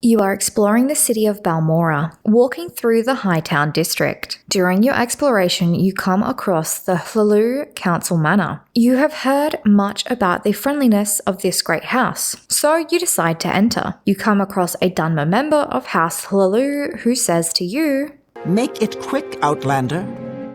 You are exploring the city of Balmora, walking through the Hightown district. During your exploration, you come across the Hlaalu Council Manor. You have heard much about the friendliness of this great house, so you decide to enter. You come across a Dunmer member of House Hlaalu who says to you, "Make it quick, Outlander."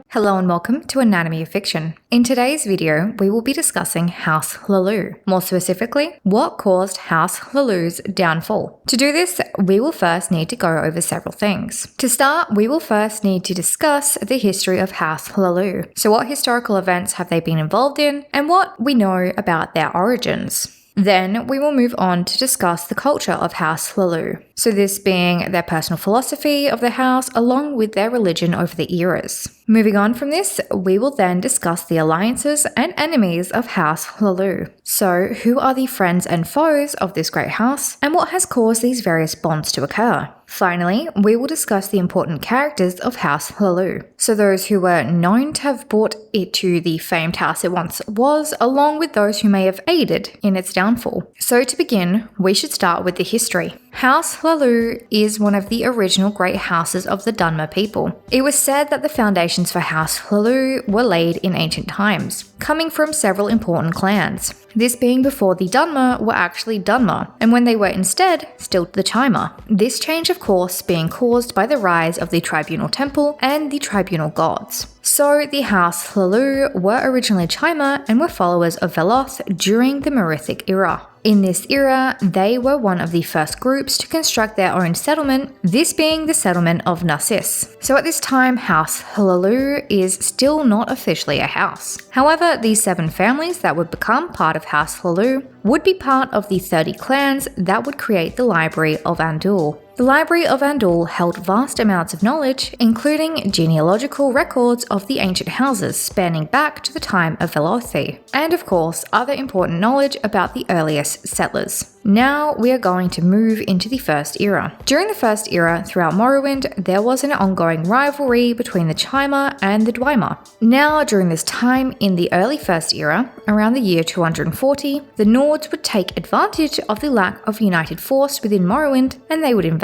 Hello and welcome to Anatomy of Fiction. In today's video, we will be discussing House Hlaalu. More specifically, what caused House Hlaalu's downfall. To do this, we will first need to go over several things. To start, we will first need to discuss the history of House Hlaalu. So what historical events have they been involved in, and what we know about their origins. Then we will move on to discuss the culture of House Hlaalu. So this being their personal philosophy of the house along with their religion over the eras. Moving on from this, we will then discuss the alliances and enemies of House Hlaalu. So who are the friends and foes of this great house, and what has caused these various bonds to occur? Finally, we will discuss the important characters of House Hlaalu, so those who were known to have brought it to the famed house it once was, along with those who may have aided in its downfall. So to begin, we should start with the history. House Hlaalu is one of the original great houses of the Dunmer people. It was said that the foundations for House Hlaalu were laid in ancient times, coming from several important clans. This being before the Dunmer were actually Dunmer, and when they were instead still the Chimer. This change of course being caused by the rise of the Tribunal Temple and the Tribunal Gods. So the House Hlaalu were originally Chimer and were followers of Veloth during the Merithic era. In this era, they were one of the first groups to construct their own settlement, this being the settlement of Narcissus. So at this time, House Hlaalu is still not officially a house. However, the 7 families that would become part of House Hlaalu would be part of the 30 clans that would create the Library of Andul. The Library of Andul held vast amounts of knowledge, including genealogical records of the ancient houses spanning back to the time of Velothi, and of course other important knowledge about the earliest settlers. Now we are going to move into the First Era. During the First Era, throughout Morrowind, there was an ongoing rivalry between the Chimer and the Dwemer. Now during this time, in the early First Era, around the year 240, the Nords would take advantage of the lack of united force within Morrowind and they would invade.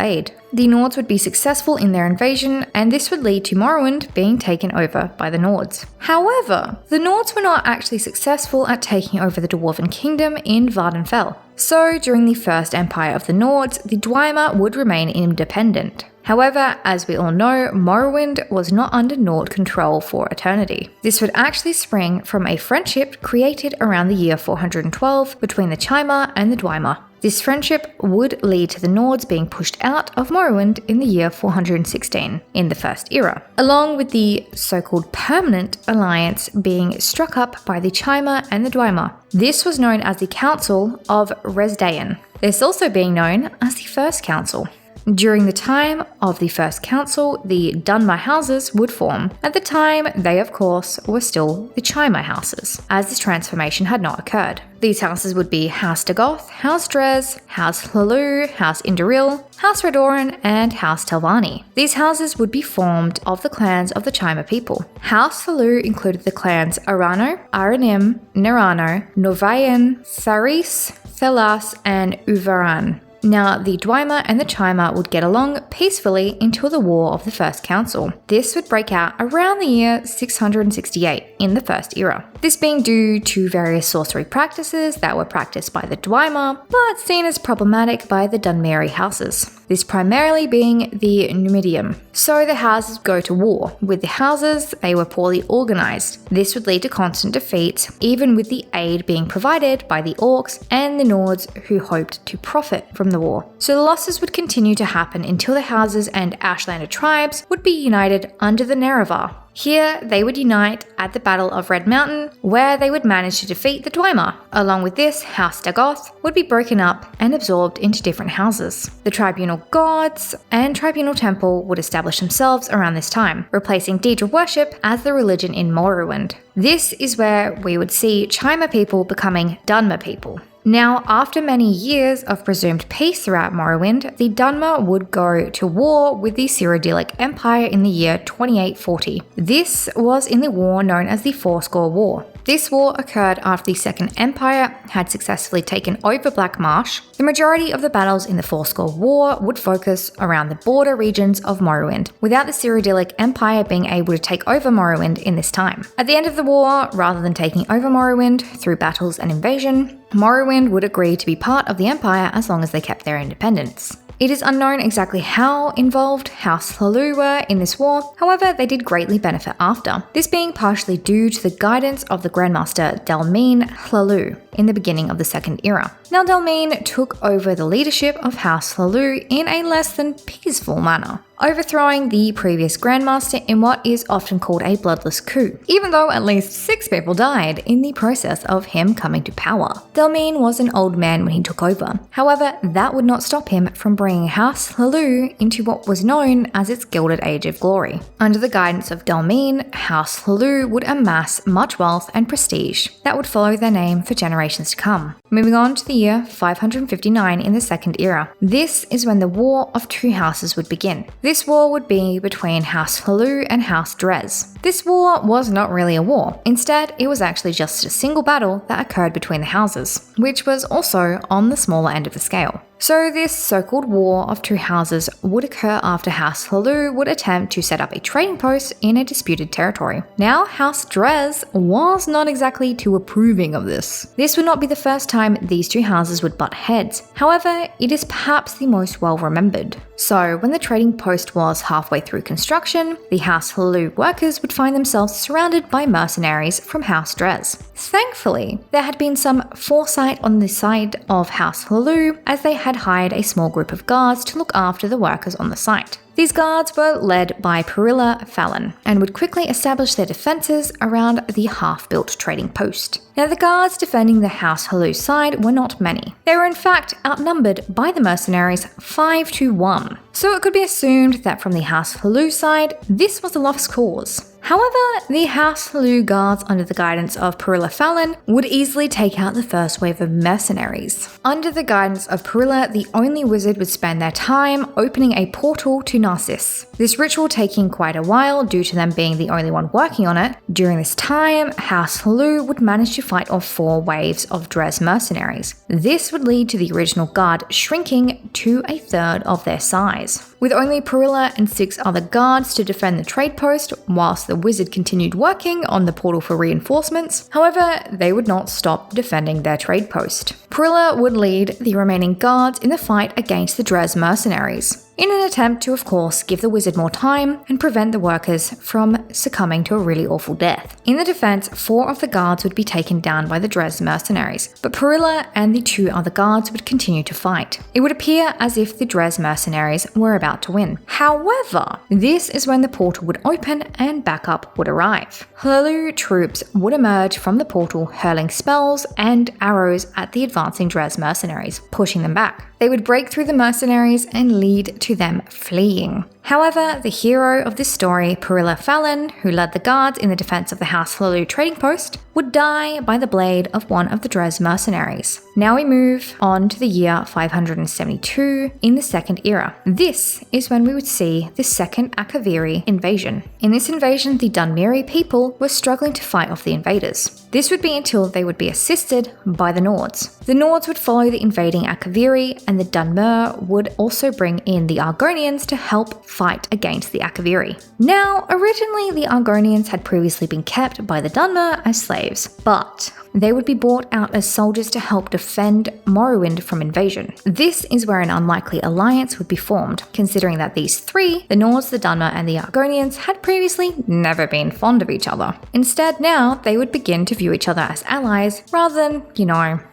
The Nords would be successful in their invasion, and this would lead to Morrowind being taken over by the Nords. However, the Nords were not actually successful at taking over the Dwarven Kingdom in Vvardenfell. So during the First Empire of the Nords, the Dwemer would remain independent. However, as we all know, Morrowind was not under Nord control for eternity. This would actually spring from a friendship created around the year 412 between the Chimer and the Dwemer. This friendship would lead to the Nords being pushed out of Morrowind in the year 416 in the First Era, along with the so-called permanent alliance being struck up by the Chimer and the Dwemer. This was known as the Council of Resdayn, this also being known as the First Council. During the time of the First Council, the Dunmer houses would form. At the time, they of course were still the Chimer houses, as this transformation had not occurred. These houses would be House Dagoth, House Drez, House Hlaalu, House Indoril, House Redoran, and House Telvanni. These houses would be formed of the clans of the Chimer people. House Hlaalu included the clans Arano, Aranim, Nerano, Norvayan, Tharis, Thelas, and Uvaran. Now, the Dwemer and the Chimer would get along peacefully until the War of the First Council. This would break out around the year 668 in the First Era. This being due to various sorcery practices that were practiced by the Dwemer, but seen as problematic by the Dunmeri houses. This primarily being the Numidium. So the houses would go to war. With the houses, they were poorly organized. This would lead to constant defeats, even with the aid being provided by the Orcs and the Nords who hoped to profit from the war. So the losses would continue to happen until the houses and Ashlander tribes would be united under the Nerevar. Here, they would unite at the Battle of Red Mountain, where they would manage to defeat the Dwemer. Along with this, House Dagoth would be broken up and absorbed into different houses. The Tribunal Gods and Tribunal Temple would establish themselves around this time, replacing Daedra worship as the religion in Morrowind. This is where we would see Chimer people becoming Dunmer people. Now, after many years of presumed peace throughout Morrowind, the Dunmer would go to war with the Cyrodiilic Empire in the year 2840. This was in the war known as the Fourscore War. This war occurred after the Second Empire had successfully taken over Black Marsh. The majority of the battles in the Fourscore War would focus around the border regions of Morrowind, without the Cyrodiilic Empire being able to take over Morrowind in this time. At the end of the war, rather than taking over Morrowind through battles and invasion, Morrowind would agree to be part of the Empire as long as they kept their independence. It is unknown exactly how involved House Hlaalu were in this war, however they did greatly benefit after, this being partially due to the guidance of the Grandmaster Delmine Hlaalu in the beginning of the Second Era. Now Delmine took over the leadership of House Hlaalu in a less than peaceful manner, overthrowing the previous Grandmaster in what is often called a bloodless coup, even though at least 6 people died in the process of him coming to power. Delmine was an old man when he took over, however that would not stop him from bringing House Hlaalu into what was known as its Gilded Age of Glory. Under the guidance of Delmine, House Hlaalu would amass much wealth and prestige that would follow their name for generations to come. Moving on to the year 559 in the Second Era. This is when the War of Two Houses would begin. This war would be between House Hlaalu and House Dres. This war was not really a war. Instead, it was actually just a single battle that occurred between the houses, which was also on the smaller end of the scale. So this so-called War of Two Houses would occur after House Hlaalu would attempt to set up a trading post in a disputed territory. Now, House Dres was not exactly too approving of this. This would not be the first time these two houses would butt heads. However, it is perhaps the most well remembered. So when the trading post was halfway through construction, the House Hlaalu workers would find themselves surrounded by mercenaries from House Dres. Thankfully, there had been some foresight on the side of House Hlaalu, as they had hired a small group of guards to look after the workers on the site. These guards were led by Vvardenfell and would quickly establish their defences around the half-built trading post. Now, the guards defending the House Hlaalu side were not many. They were in fact outnumbered by the mercenaries 5 to 1. So it could be assumed that from the House Hlaalu side, this was a lost cause. However, the House Hlaalu guards under the guidance of Vvardenfell would easily take out the first wave of mercenaries. Under the guidance of Perilla, the only wizard would spend their time opening a portal to Narcissus. This ritual taking quite a while due to them being the only one working on it. During this time, House Hlaalu would manage to fight off 4 waves of Dres mercenaries. This would lead to the original guard shrinking to a third of their size. With only Perilla and 6 other guards to defend the trade post, whilst the wizard continued working on the portal for reinforcements. However, they would not stop defending their trade post. Perilla would lead the remaining guards in the fight against the Dres mercenaries, in an attempt to, of course, give the wizard more time and prevent the workers from succumbing to a really awful death. In the defense, 4 of the guards would be taken down by the Dres mercenaries, but Perilla and the 2 other guards would continue to fight. It would appear as if the Dres mercenaries were about to win. However, this is when the portal would open and backup would arrive. Hlaalu troops would emerge from the portal hurling spells and arrows at the advancing Dres mercenaries, pushing them back. They would break through the mercenaries and lead to them fleeing. However, the hero of this story, Vvardenfell, who led the guards in the defense of the House Hlaalu trading post, would die by the blade of one of the Dres mercenaries. Now we move on to the year 572 in the Second Era. This is when we would see the Second Akaviri invasion. In this invasion, the Dunmeri people were struggling to fight off the invaders. This would be until they would be assisted by the Nords. The Nords would follow the invading Akaviri, and the Dunmer would also bring in the Argonians to help fight against the Akaviri. Now, originally the Argonians had previously been kept by the Dunmer as slaves, but they would be brought out as soldiers to help defend Morrowind from invasion. This is where an unlikely alliance would be formed, considering that these 3, the Nords, the Dunmer, and the Argonians, had previously never been fond of each other. Instead, now they would begin to view each other as allies, rather than,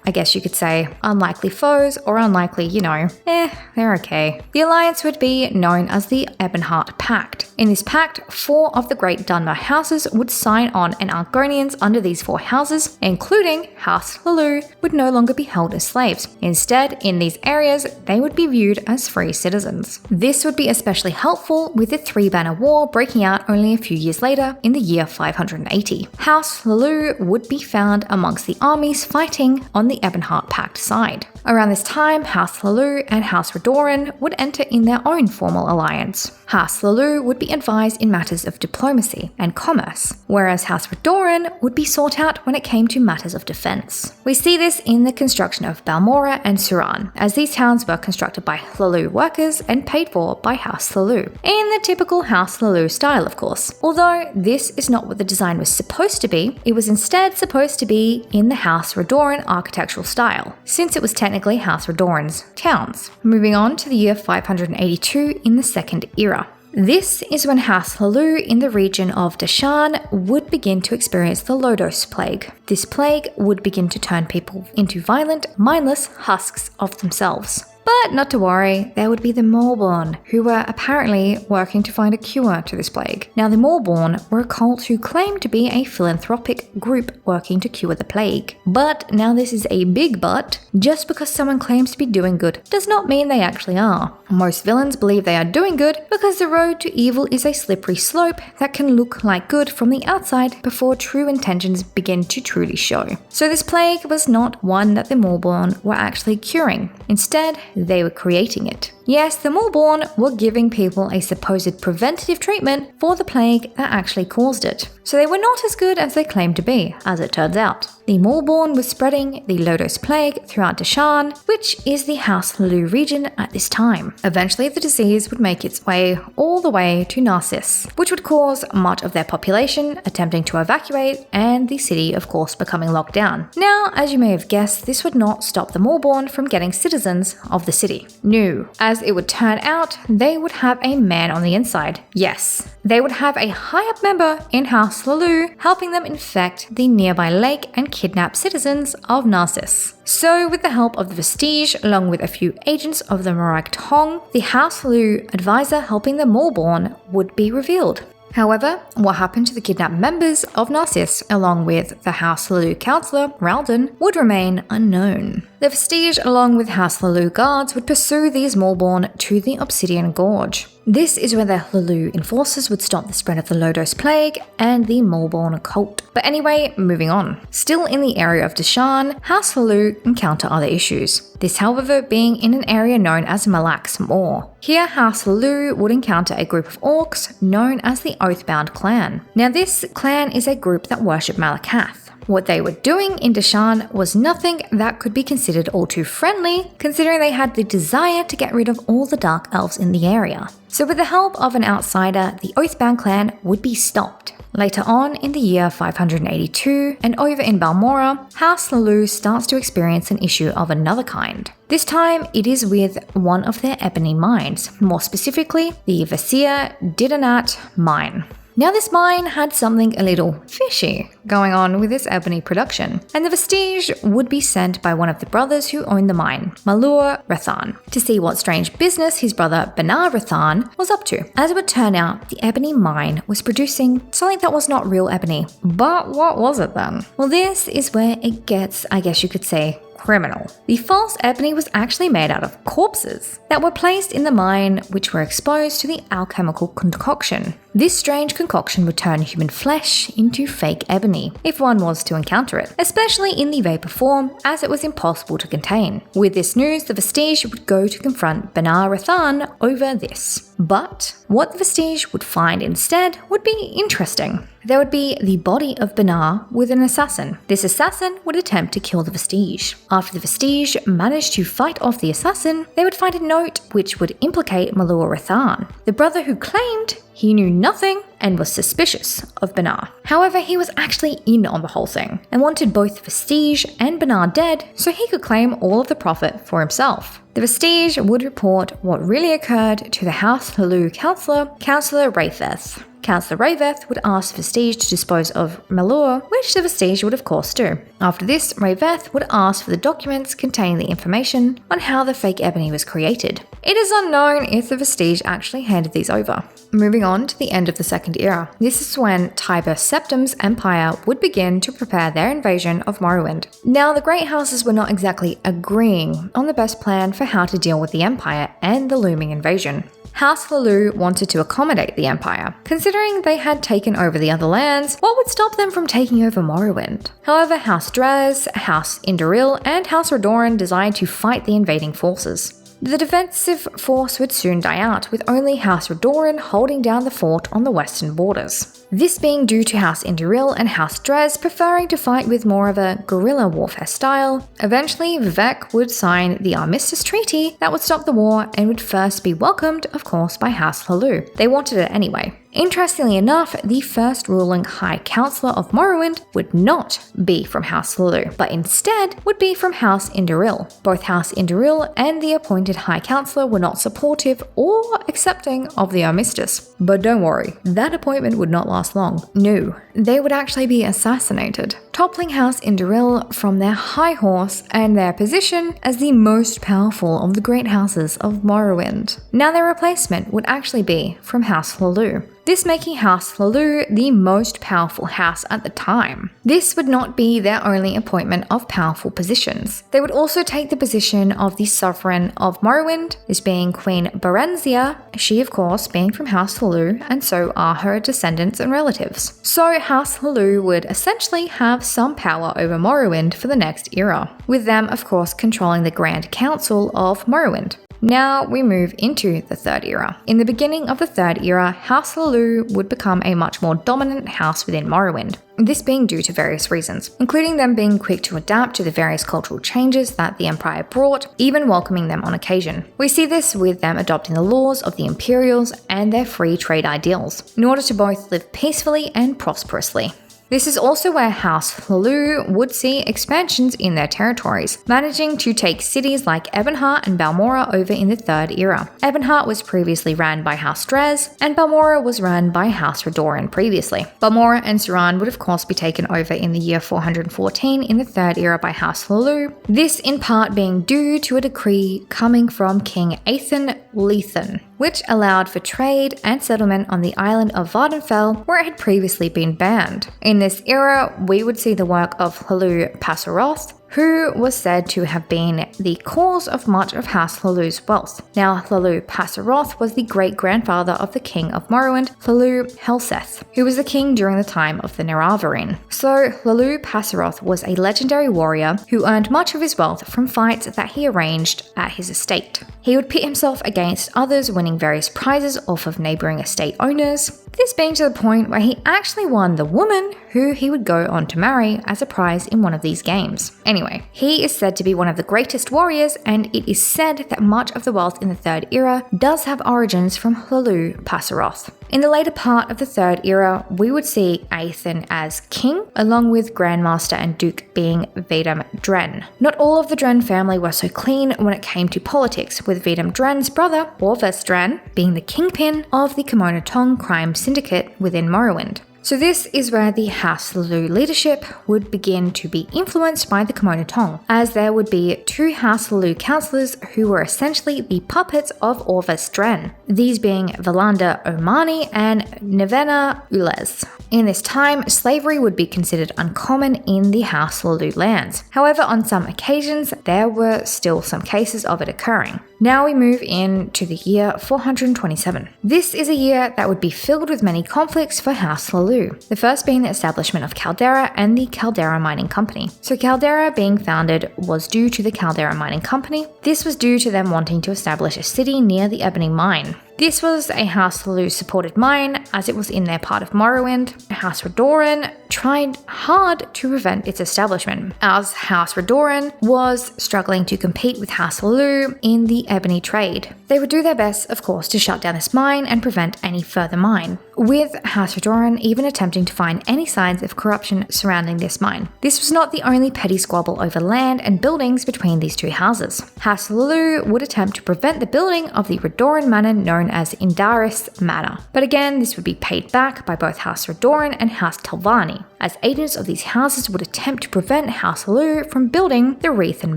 I guess you could say, unlikely foes, or unlikely, they're okay. The alliance would be known as the Ebonheart Pact. In this pact, 4 of the great Dunmer houses would sign on, and Argonians under these 4 houses, including House Hlaalu, would no longer be held as slaves. Instead, in these areas, they would be viewed as free citizens. This would be especially helpful with the 3-Banner War breaking out only a few years later in the year 580. House Hlaalu would be found amongst the armies fighting on the Ebonheart Pact side. Around this time, House Hlaalu and House Redoran would enter in their own formal alliance. House Hlaalu would be advised in matters of diplomacy and commerce, whereas House Redoran would be sought sort out when it came to matters of defense. We see this in the construction of Balmora and Suran, as these towns were constructed by Hlaalu workers and paid for by House Hlaalu, in the typical House Hlaalu style of course. Although this is not what the design was supposed to be, it was instead supposed to be in the House Redoran architectural style, since it was technically House Redoran's towns. Moving on to the year 582 in the Second Era. This is when House Hlaalu in the region of Dashan would begin to experience the Lodos Plague. This plague would begin to turn people into violent, mindless husks of themselves. But not to worry, there would be the Morrowind, who were apparently working to find a cure to this plague. Now the Morrowind were a cult who claimed to be a philanthropic group working to cure the plague. But now this is a big but, just because someone claims to be doing good does not mean they actually are. Most villains believe they are doing good because the road to evil is a slippery slope that can look like good from the outside before true intentions begin to truly show. So this plague was not one that the Morrowind were actually curing. Instead, they were creating it. Yes, the Morrowind were giving people a supposed preventative treatment for the plague that actually caused it. So they were not as good as they claimed to be, as it turns out. The Morrowind was spreading the Lodos Plague throughout Dashan, which is the House Hlaalu region at this time. Eventually, the disease would make its way all the way to Narcissus, which would cause much of their population attempting to evacuate, and the city, of course, becoming locked down. Now, as you may have guessed, this would not stop the Morrowind from getting citizens of the city. No, as it would turn out, they would have a man on the inside. Yes, they would have a high-up member in House Hlaalu helping them infect the nearby lake and kidnap citizens of Narcissus. So with the help of the Vestige, along with a few agents of the Morag Tong, the House Hlaalu advisor helping the Morrowind would be revealed. However, what happened to the kidnapped members of Narcissus, along with the House Hlaalu counselor, Ralden, would remain unknown. The Vestige, along with House Hlaalu guards, would pursue these Morrowind to the Obsidian Gorge. This is where the Hlaalu enforcers would stop the spread of the Lodos Plague and the Morrowind cult. But anyway, moving on. Still in the area of Dashan, House Hlaalu encounter other issues. This, however, being in an area known as Malak's Moor. Here, House Hlaalu would encounter a group of orcs known as the Oathbound Clan. Now, this clan is a group that worship Malakath. What they were doing in Dashan was nothing that could be considered all too friendly, considering they had the desire to get rid of all the dark elves in the area. So with the help of an outsider, the Oathbound clan would be stopped. Later on in the year 582, and over in Balmora, House Hlaalu starts to experience an issue of another kind. This time, it is with one of their ebony mines, more specifically, the Vasir Didanat mine. Now this mine had something a little fishy going on with its ebony production, and the Vestige would be sent by one of the brothers who owned the mine, Malur Rathan, to see what strange business his brother Benar Rathan was up to. As it would turn out, the ebony mine was producing something that was not real ebony. But what was it then? Well, this is where it gets, I guess you could say, criminal. The false ebony was actually made out of corpses that were placed in the mine, which were exposed to the alchemical concoction. This strange concoction would turn human flesh into fake ebony if one was to encounter it, especially in the vapor form, as it was impossible to contain. With this news, the Vestige would go to confront Benar Rathan over this. But what the Vestige would find instead would be interesting. There would be the body of Benar with an assassin. This assassin would attempt to kill the Vestige. After the Vestige managed to fight off the assassin, they would find a note which would implicate Malur Rathan, the brother who claimed he knew nothing and was suspicious of Benar. However, he was actually in on the whole thing and wanted both Vestige and Benar dead so he could claim all of the profit for himself. The Vestige would report what really occurred to the House Hlaalu Councillor Wraitheth. Councillor Wraitheth would ask Vestige to dispose of Malur, which the Vestige would of course do. After this, Wraitheth would ask for the documents containing the information on how the fake ebony was created. It is unknown if the Vestige actually handed these over. Moving on to the end of the Second Era. This is when Tiber Septim's empire would begin to prepare their invasion of Morrowind. Now, the Great Houses were not exactly agreeing on the best plan for how to deal with the empire and the looming invasion. House Hlaalu wanted to accommodate the empire. Considering they had taken over the other lands, what would stop them from taking over Morrowind? However, House Draz, House Indoril, and House Redoran desired to fight the invading forces. The defensive force would soon die out, with only House Hlaalu holding down the fort on the western borders. This being due to House Induril and House Dres preferring to fight with more of a guerrilla warfare style. Eventually, Vivek would sign the Armistice Treaty that would stop the war and would first be welcomed, of course, by House Hlaalu. They wanted it anyway. Interestingly enough, the first ruling High Counselor of Morrowind would not be from House Hlaalu, but instead would be from House Induril. Both House Induril and the appointed High Counselor were not supportive or accepting of the armistice. But don't worry, that appointment would not last long. No, they would actually be assassinated, toppling House Induril from their high horse and their position as the most powerful of the great houses of Morrowind. Now their replacement would actually be from House Hlaalu, this making House Hlaalu the most powerful house at the time. This would not be their only appointment of powerful positions. They would also take the position of the Sovereign of Morrowind, this being Queen Berenzia, she of course being from House Hlaalu, and so are her descendants and relatives. So House Hlaalu would essentially have some power over Morrowind for the next era, with them of course controlling the Grand Council of Morrowind. Now we move into the Third Era. In the beginning of the Third Era, House Hlaalu would become a much more dominant house within Morrowind. This being due to various reasons, including them being quick to adapt to the various cultural changes that the Empire brought, even welcoming them on occasion. We see this with them adopting the laws of the Imperials and their free trade ideals, in order to both live peacefully and prosperously. This is also where House Hlaalu would see expansions in their territories, managing to take cities like Ebonheart and Balmora over in the Third Era. Ebonheart was previously ran by House Dres, and Balmora was run by House Redoran previously. Balmora and Suran would of course be taken over in the year 414 in the Third Era by House Hlaalu, this in part being due to a decree coming from King Aethan Lethan, which allowed for trade and settlement on the island of Vvardenfell, where it had previously been banned. In this era, we would see the work of Hlaalu Passaroth, who was said to have been the cause of much of House Hlaalu's wealth. Now, Hlaalu Passaroth was the great-grandfather of the king of Morrowind, Hlaalu Helseth, who was the king during the time of the Neravharin. So, Hlaalu Passaroth was a legendary warrior who earned much of his wealth from fights that he arranged at his estate. He would pit himself against others, winning various prizes off of neighbouring estate owners, this being to the point where he actually won the woman who he would go on to marry as a prize in one of these games. Anyway, he is said to be one of the greatest warriors, and it is said that much of the wealth in the Third Era does have origins from Hlaalu Passaroth. In the later part of the Third Era, we would see Aethan as king, along with Grandmaster and Duke being Vidam Dren. Not all of the Dren family were so clean when it came to politics, with Vidam Dren's brother, Orvis Dren, being the kingpin of the Kimono Tong crime syndicate within Morrowind. So this is where the House Hlaalu leadership would begin to be influenced by the Kimono Tong, as there would be two House Hlaalu councillors who were essentially the puppets of Orvis Dren, these being Valander Omani and Nevena Ulez. In this time, slavery would be considered uncommon in the House Hlaalu lands. However, on some occasions, there were still some cases of it occurring. Now we move into the year 427. This is a year that would be filled with many conflicts for House Hlaalu, the first being the establishment of Caldera and the Caldera Mining Company. So Caldera being founded was due to the Caldera Mining Company. This was due to them wanting to establish a city near the Ebony Mine. This was a House Hlaalu supported mine, as it was in their part of Morrowind. House Redoran tried hard to prevent its establishment, as House Redoran was struggling to compete with House Hlaalu in the ebony trade. They would do their best, of course, to shut down this mine and prevent any further mine, with House Redoran even attempting to find any signs of corruption surrounding this mine. This was not the only petty squabble over land and buildings between these two houses. House Hlaalu would attempt to prevent the building of the Redoran manor known as Indaris Manor, but again this would be paid back by both House Redoran and House Telvanni, as agents of these houses would attempt to prevent House Hlaalu from building the Wreathen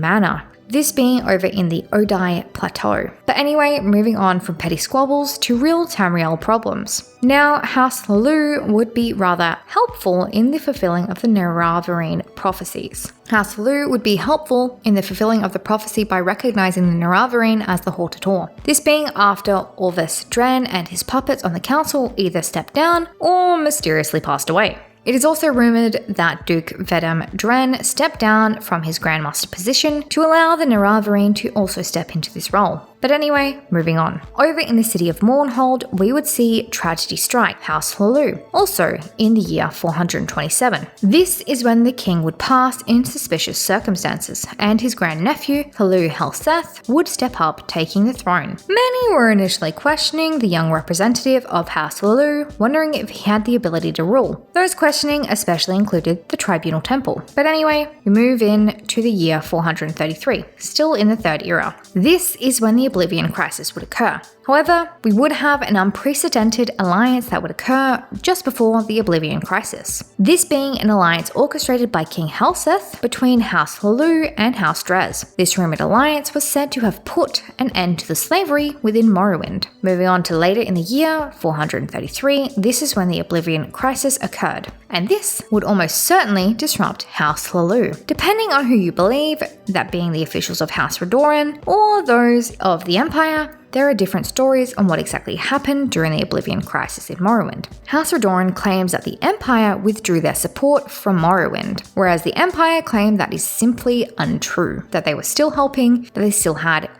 Manor, this being over in the Odai Plateau. But anyway, moving on from petty squabbles to real Tamriel problems. Now, House Hlaalu would be rather helpful in the fulfilling of the Neravharin prophecies. House Hlaalu would be helpful in the fulfilling of the prophecy by recognizing the Neravharin as the Hortator, this being after Orvis Dren and his puppets on the council either stepped down or mysteriously passed away. It is also rumoured that Duke Vidam Dren stepped down from his Grandmaster position to allow the Neravharin to also step into this role. But anyway, moving on. Over in the city of Mournhold, we would see tragedy strike House Hlaalu, also in the year 427. This is when the king would pass in suspicious circumstances, and his grandnephew, Hlaalu Helseth, would step up, taking the throne. Many were initially questioning the young representative of House Hlaalu, wondering if he had the ability to rule. Those questioning especially included the Tribunal Temple. But anyway, we move in to the year 433, still in the Third Era. This is when the Oblivion Crisis would occur. However, we would have an unprecedented alliance that would occur just before the Oblivion Crisis. This being an alliance orchestrated by King Helseth between House Hlaalu and House Dres. This rumored alliance was said to have put an end to the slavery within Morrowind. Moving on to later in the year 433, this is when the Oblivion Crisis occurred, and this would almost certainly disrupt House Hlaalu. Depending on who you believe, that being the officials of House Vvardenfell or those of the Empire, there are different stories on what exactly happened during the Oblivion Crisis in Morrowind. House Vvardenfell claims that the Empire withdrew their support from Morrowind, whereas the Empire claimed that is simply untrue, that they were still helping, that they still had,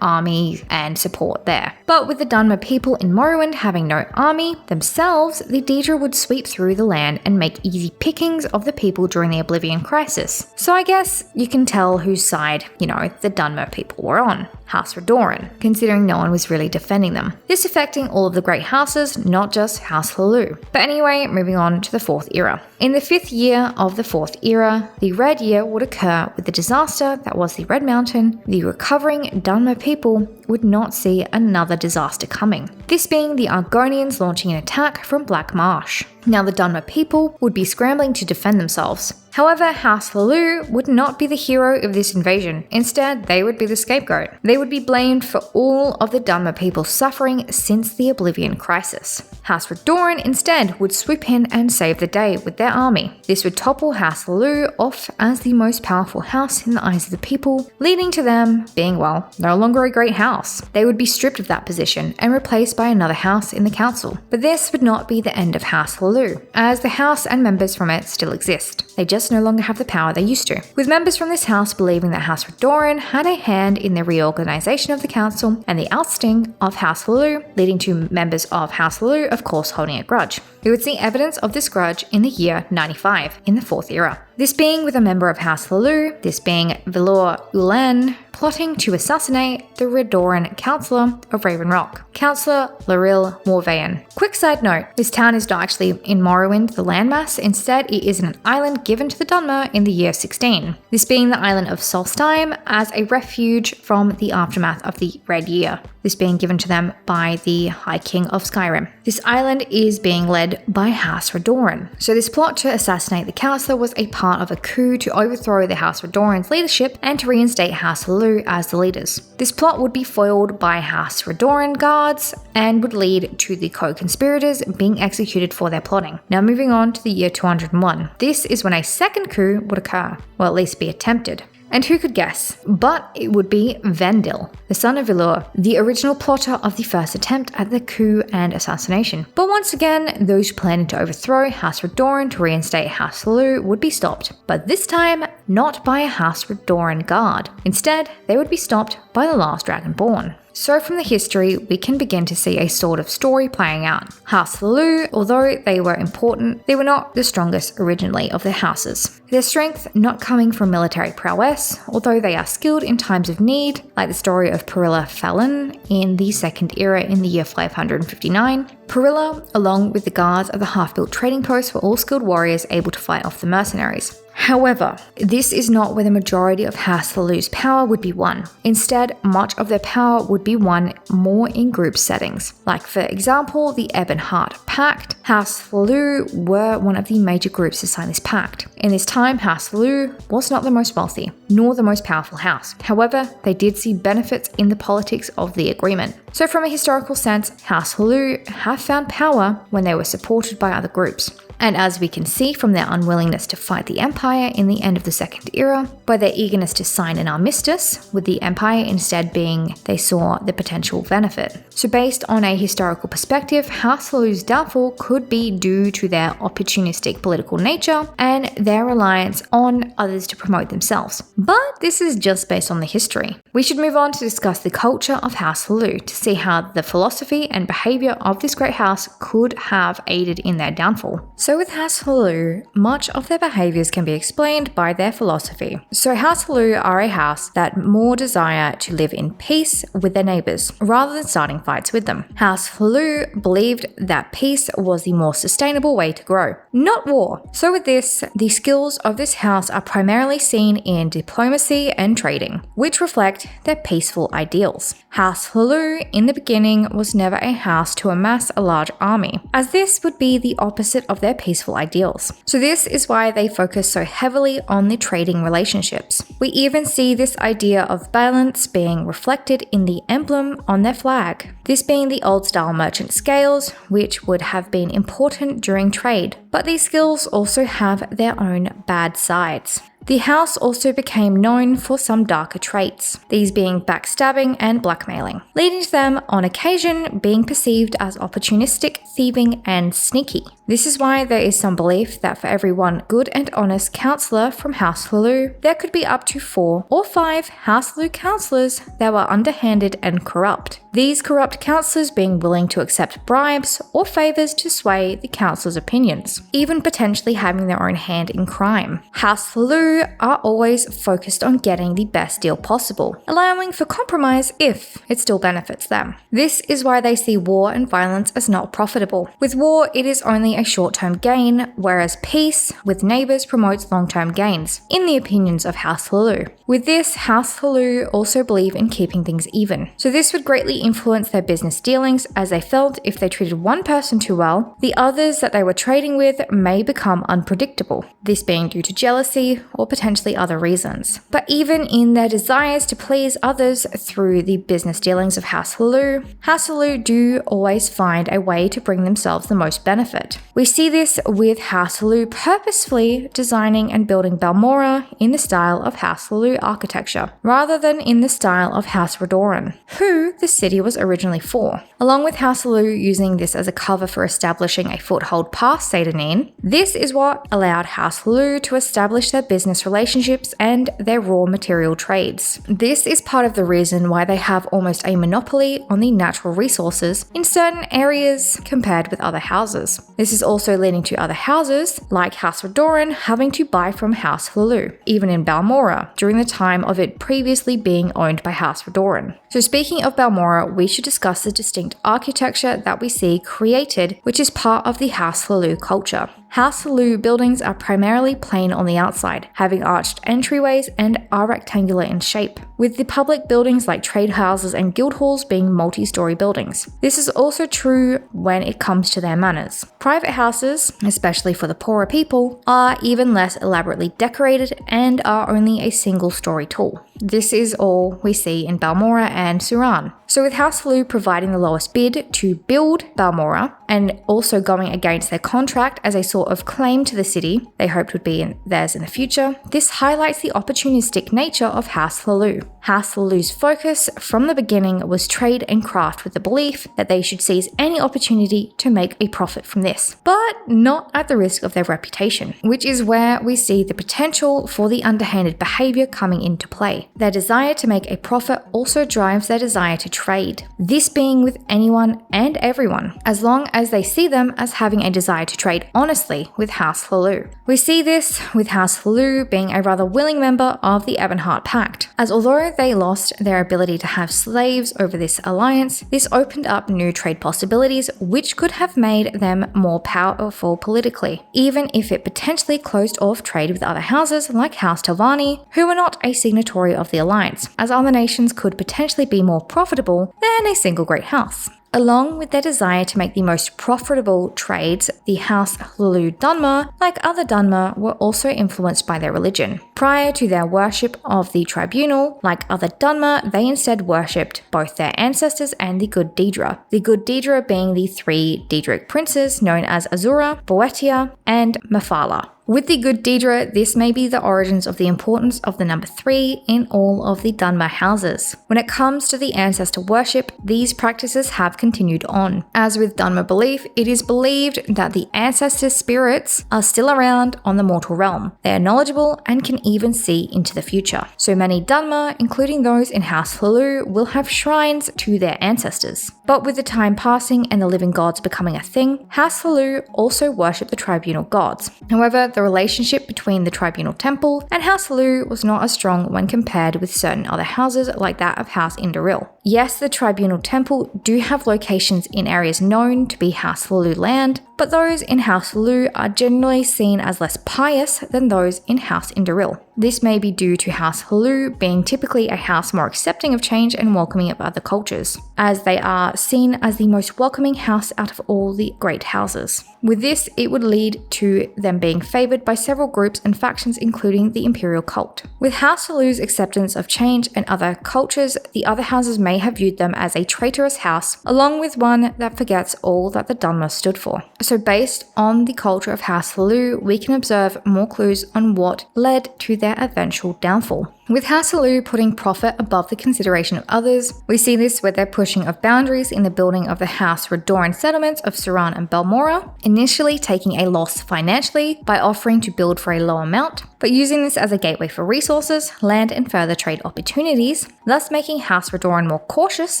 army and support there. But with the Dunmer people in Morrowind having no army themselves, the Daedra would sweep through the land and make easy pickings of the people during the Oblivion Crisis. So I guess you can tell whose side, the Dunmer people were on. House Vvardenfell, considering no one was really defending them. This affecting all of the great houses, not just House Hlaalu. But anyway, moving on to the Fourth Era. In the 5th year of the Fourth Era, the Red Year would occur with the disaster that was the Red Mountain. The recovering Dunmer people would not see another disaster coming. This being the Argonians launching an attack from Black Marsh. Now the Dunmer people would be scrambling to defend themselves. However, House Hlaalu would not be the hero of this invasion. Instead, they would be the scapegoat. They would be blamed for all of the Dunmer people's suffering since the Oblivion Crisis. House Vvardenfell instead would swoop in and save the day with their army. This would topple House Hlaalu off as the most powerful house in the eyes of the people, leading to them being, no longer a great house. They would be stripped of that position and replaced by another house in the council. But this would not be the end of House Hlaalu, as the house and members from it still exist. They just no longer have the power they used to, with members from this house believing that House Vvardenfell had a hand in the reorganization of the council and the ousting of House Hlaalu, leading to members of House Hlaalu, of course, holding a grudge. We would see evidence of this grudge in the year 95 in the Fourth Era. This being with a member of House Hlaalu, this being Vilor Ulan, plotting to assassinate the Redoran Councillor of Raven Rock, Councillor Laril Morvayan. Quick side note, this town is not actually in Morrowind, the landmass. Instead, it is an island given to the Dunmer in the year 16. This being the island of Solstheim as a refuge from the aftermath of the Red Year. This being given to them by the High King of Skyrim. This island is being led by House Vvardenfell. So this plot to assassinate the councillor was a part of a coup to overthrow the House Vvardenfell's leadership and to reinstate House Hlaalu as the leaders. This plot would be foiled by House Vvardenfell guards and would lead to the co-conspirators being executed for their plotting. Now moving on to the year 201. This is when a second coup would occur, or at least be attempted. And who could guess? But it would be Vendil, the son of Vilor, the original plotter of the first attempt at the coup and assassination. But once again, those planning to overthrow House Vvardenfell to reinstate House Hlaalu would be stopped. But this time, not by a House Vvardenfell guard. Instead, they would be stopped by the Last Dragonborn. So from the history, we can begin to see a sort of story playing out. House Hlaalu, although they were important, they were not the strongest originally of their houses. Their strength not coming from military prowess, although they are skilled in times of need, like the story of Perilla Fallon in the Second Era in the year 559. Perilla, along with the guards of the half-built trading post, were all skilled warriors able to fight off the mercenaries. However, this is not where the majority of House Hlaalu's power would be won. Instead, much of their power would be won more in group settings. Like for example, the Ebon Heart Pact. House Hlaalu were one of the major groups to sign this pact. In this time, House Hlaalu was not the most wealthy, nor the most powerful house. However, they did see benefits in the politics of the agreement. So from a historical sense, House Hlaalu have found power when they were supported by other groups. And as we can see from their unwillingness to fight the Empire in the end of the Second Era, by their eagerness to sign an armistice, with the Empire instead being they saw the potential benefit. So based on a historical perspective, House Hlaalu's downfall could be due to their opportunistic political nature and their reliance on others to promote themselves. But this is just based on the history. We should move on to discuss the culture of House Hlaalu to see how the philosophy and behavior of this great house could have aided in their downfall. So with House Hlaalu, much of their behaviors can be explained by their philosophy. So House Hlaalu are a house that more desire to live in peace with their neighbors rather than starting fights with them. House Hlaalu believed that peace was the more sustainable way to grow, not war. So with this, the skills of this house are primarily seen in diplomacy and trading, which reflect their peaceful ideals. House Hlaalu in the beginning was never a house to amass a large army, as this would be the opposite of their peaceful ideals. So this is why they focus so heavily on the trading relationships. We even see this idea of balance being reflected in the emblem on their flag, this being the old style merchant scales, which would have been important during trade. But these skills also have their own bad sides. The house also became known for some darker traits, these being backstabbing and blackmailing, leading to them on occasion being perceived as opportunistic, thieving, and sneaky. This is why there is some belief that for every one good and honest councillor from House Hlaalu, there could be up to 4 or 5 House Hlaalu councillors that were underhanded and corrupt. These corrupt councillors being willing to accept bribes or favours to sway the councillors' opinions, even potentially having their own hand in crime. House Hlaalu are always focused on getting the best deal possible, allowing for compromise if it still benefits them. This is why they see war and violence as not profitable. With war, it is only a short-term gain, whereas peace with neighbours promotes long-term gains, in the opinions of House Hlaalu. With this, House Hlaalu also believe in keeping things even. So this would greatly influence their business dealings, as they felt if they treated one person too well, the others that they were trading with may become unpredictable, this being due to jealousy or potentially other reasons. But even in their desires to please others through the business dealings of House Hlaalu do always find a way to bring themselves the most benefit. We see this with House Hlaalu purposefully designing and building Balmora in the style of House Hlaalu architecture, rather than in the style of House Vvardenfell, who the city was originally for. Along with House Hlaalu using this as a cover for establishing a foothold past Sadanin, this is what allowed House Hlaalu to establish their business relationships and their raw material trades. This is part of the reason why they have almost a monopoly on the natural resources in certain areas compared with other houses. This is also leading to other houses, like House Vvardenfell, having to buy from House Hlaalu, even in Balmora, during the time of it previously being owned by House Vvardenfell. So speaking of Balmora, we should discuss the distinct architecture that we see created, which is part of the House Hlaalu culture. House Hlaalu buildings are primarily plain on the outside, having arched entryways and are rectangular in shape, with the public buildings like trade houses and guild halls being multi-story buildings. This is also true when it comes to their manners. Private houses, especially for the poorer people, are even less elaborately decorated and are only a single story tall. This is all we see in Balmora and Suran. So with House Hlaalu providing the lowest bid to build Balmora and also going against their contract as a sort of claim to the city they hoped would be theirs in the future, this highlights the opportunistic nature of House Hlaalu. House Hlaalu's focus from the beginning was trade and craft, with the belief that they should seize any opportunity to make a profit from this, but not at the risk of their reputation, which is where we see the potential for the underhanded behavior coming into play. Their desire to make a profit also drives their desire to trade, this being with anyone and everyone, as long as they see them as having a desire to trade honestly with House Hlaalu. We see this with House Hlaalu being a rather willing member of the Ebonheart Pact, as although they lost their ability to have slaves over this alliance, this opened up new trade possibilities which could have made them more powerful politically, even if it potentially closed off trade with other houses like House Talvani, who were not a signatory of the alliance, as other nations could potentially be more profitable than a single great house. Along with their desire to make the most profitable trades, the House Hlaalu Dunmer, like other Dunmer, were also influenced by their religion. Prior to their worship of the tribunal, like other Dunmer, they instead worshipped both their ancestors and the Good Daedra. The Good Daedra being the 3 Daedric princes known as Azura, Boetia, and Mephala. With the Good Daedra, this may be the origins of the importance of the number 3 in all of the Dunmer houses. When it comes to the ancestor worship, these practices have continued on. As with Dunmer belief, it is believed that the ancestor spirits are still around on the mortal realm. They are knowledgeable and can even see into the future. So many Dunmer, including those in House Hlaalu, will have shrines to their ancestors. But with the time passing and the living gods becoming a thing, House Hlaalu also worship the tribunal gods. However, the relationship between the tribunal temple and House Hlaalu was not as strong when compared with certain other houses like that of House Indoril. Yes, the tribunal temple do have locations in areas known to be House Hlaalu land, but those in House Hlaalu are generally seen as less pious than those in House Indoril. This may be due to House Hlaalu being typically a house more accepting of change and welcoming of other cultures, as they are seen as the most welcoming house out of all the great houses. With this, it would lead to them being favoured by several groups and factions, including the imperial cult. With House Hlaalu's acceptance of change and other cultures, the other houses may have viewed them as a traitorous house, along with one that forgets all that the Dunmer stood for. So based on the culture of House Hlaalu, we can observe more clues on what led to their eventual downfall. With House Hlaalu putting profit above the consideration of others, we see this with their pushing of boundaries in the building of the House Redoran settlements of Suran and Balmora, initially taking a loss financially by offering to build for a low amount, but using this as a gateway for resources, land and further trade opportunities, thus making House Redoran more cautious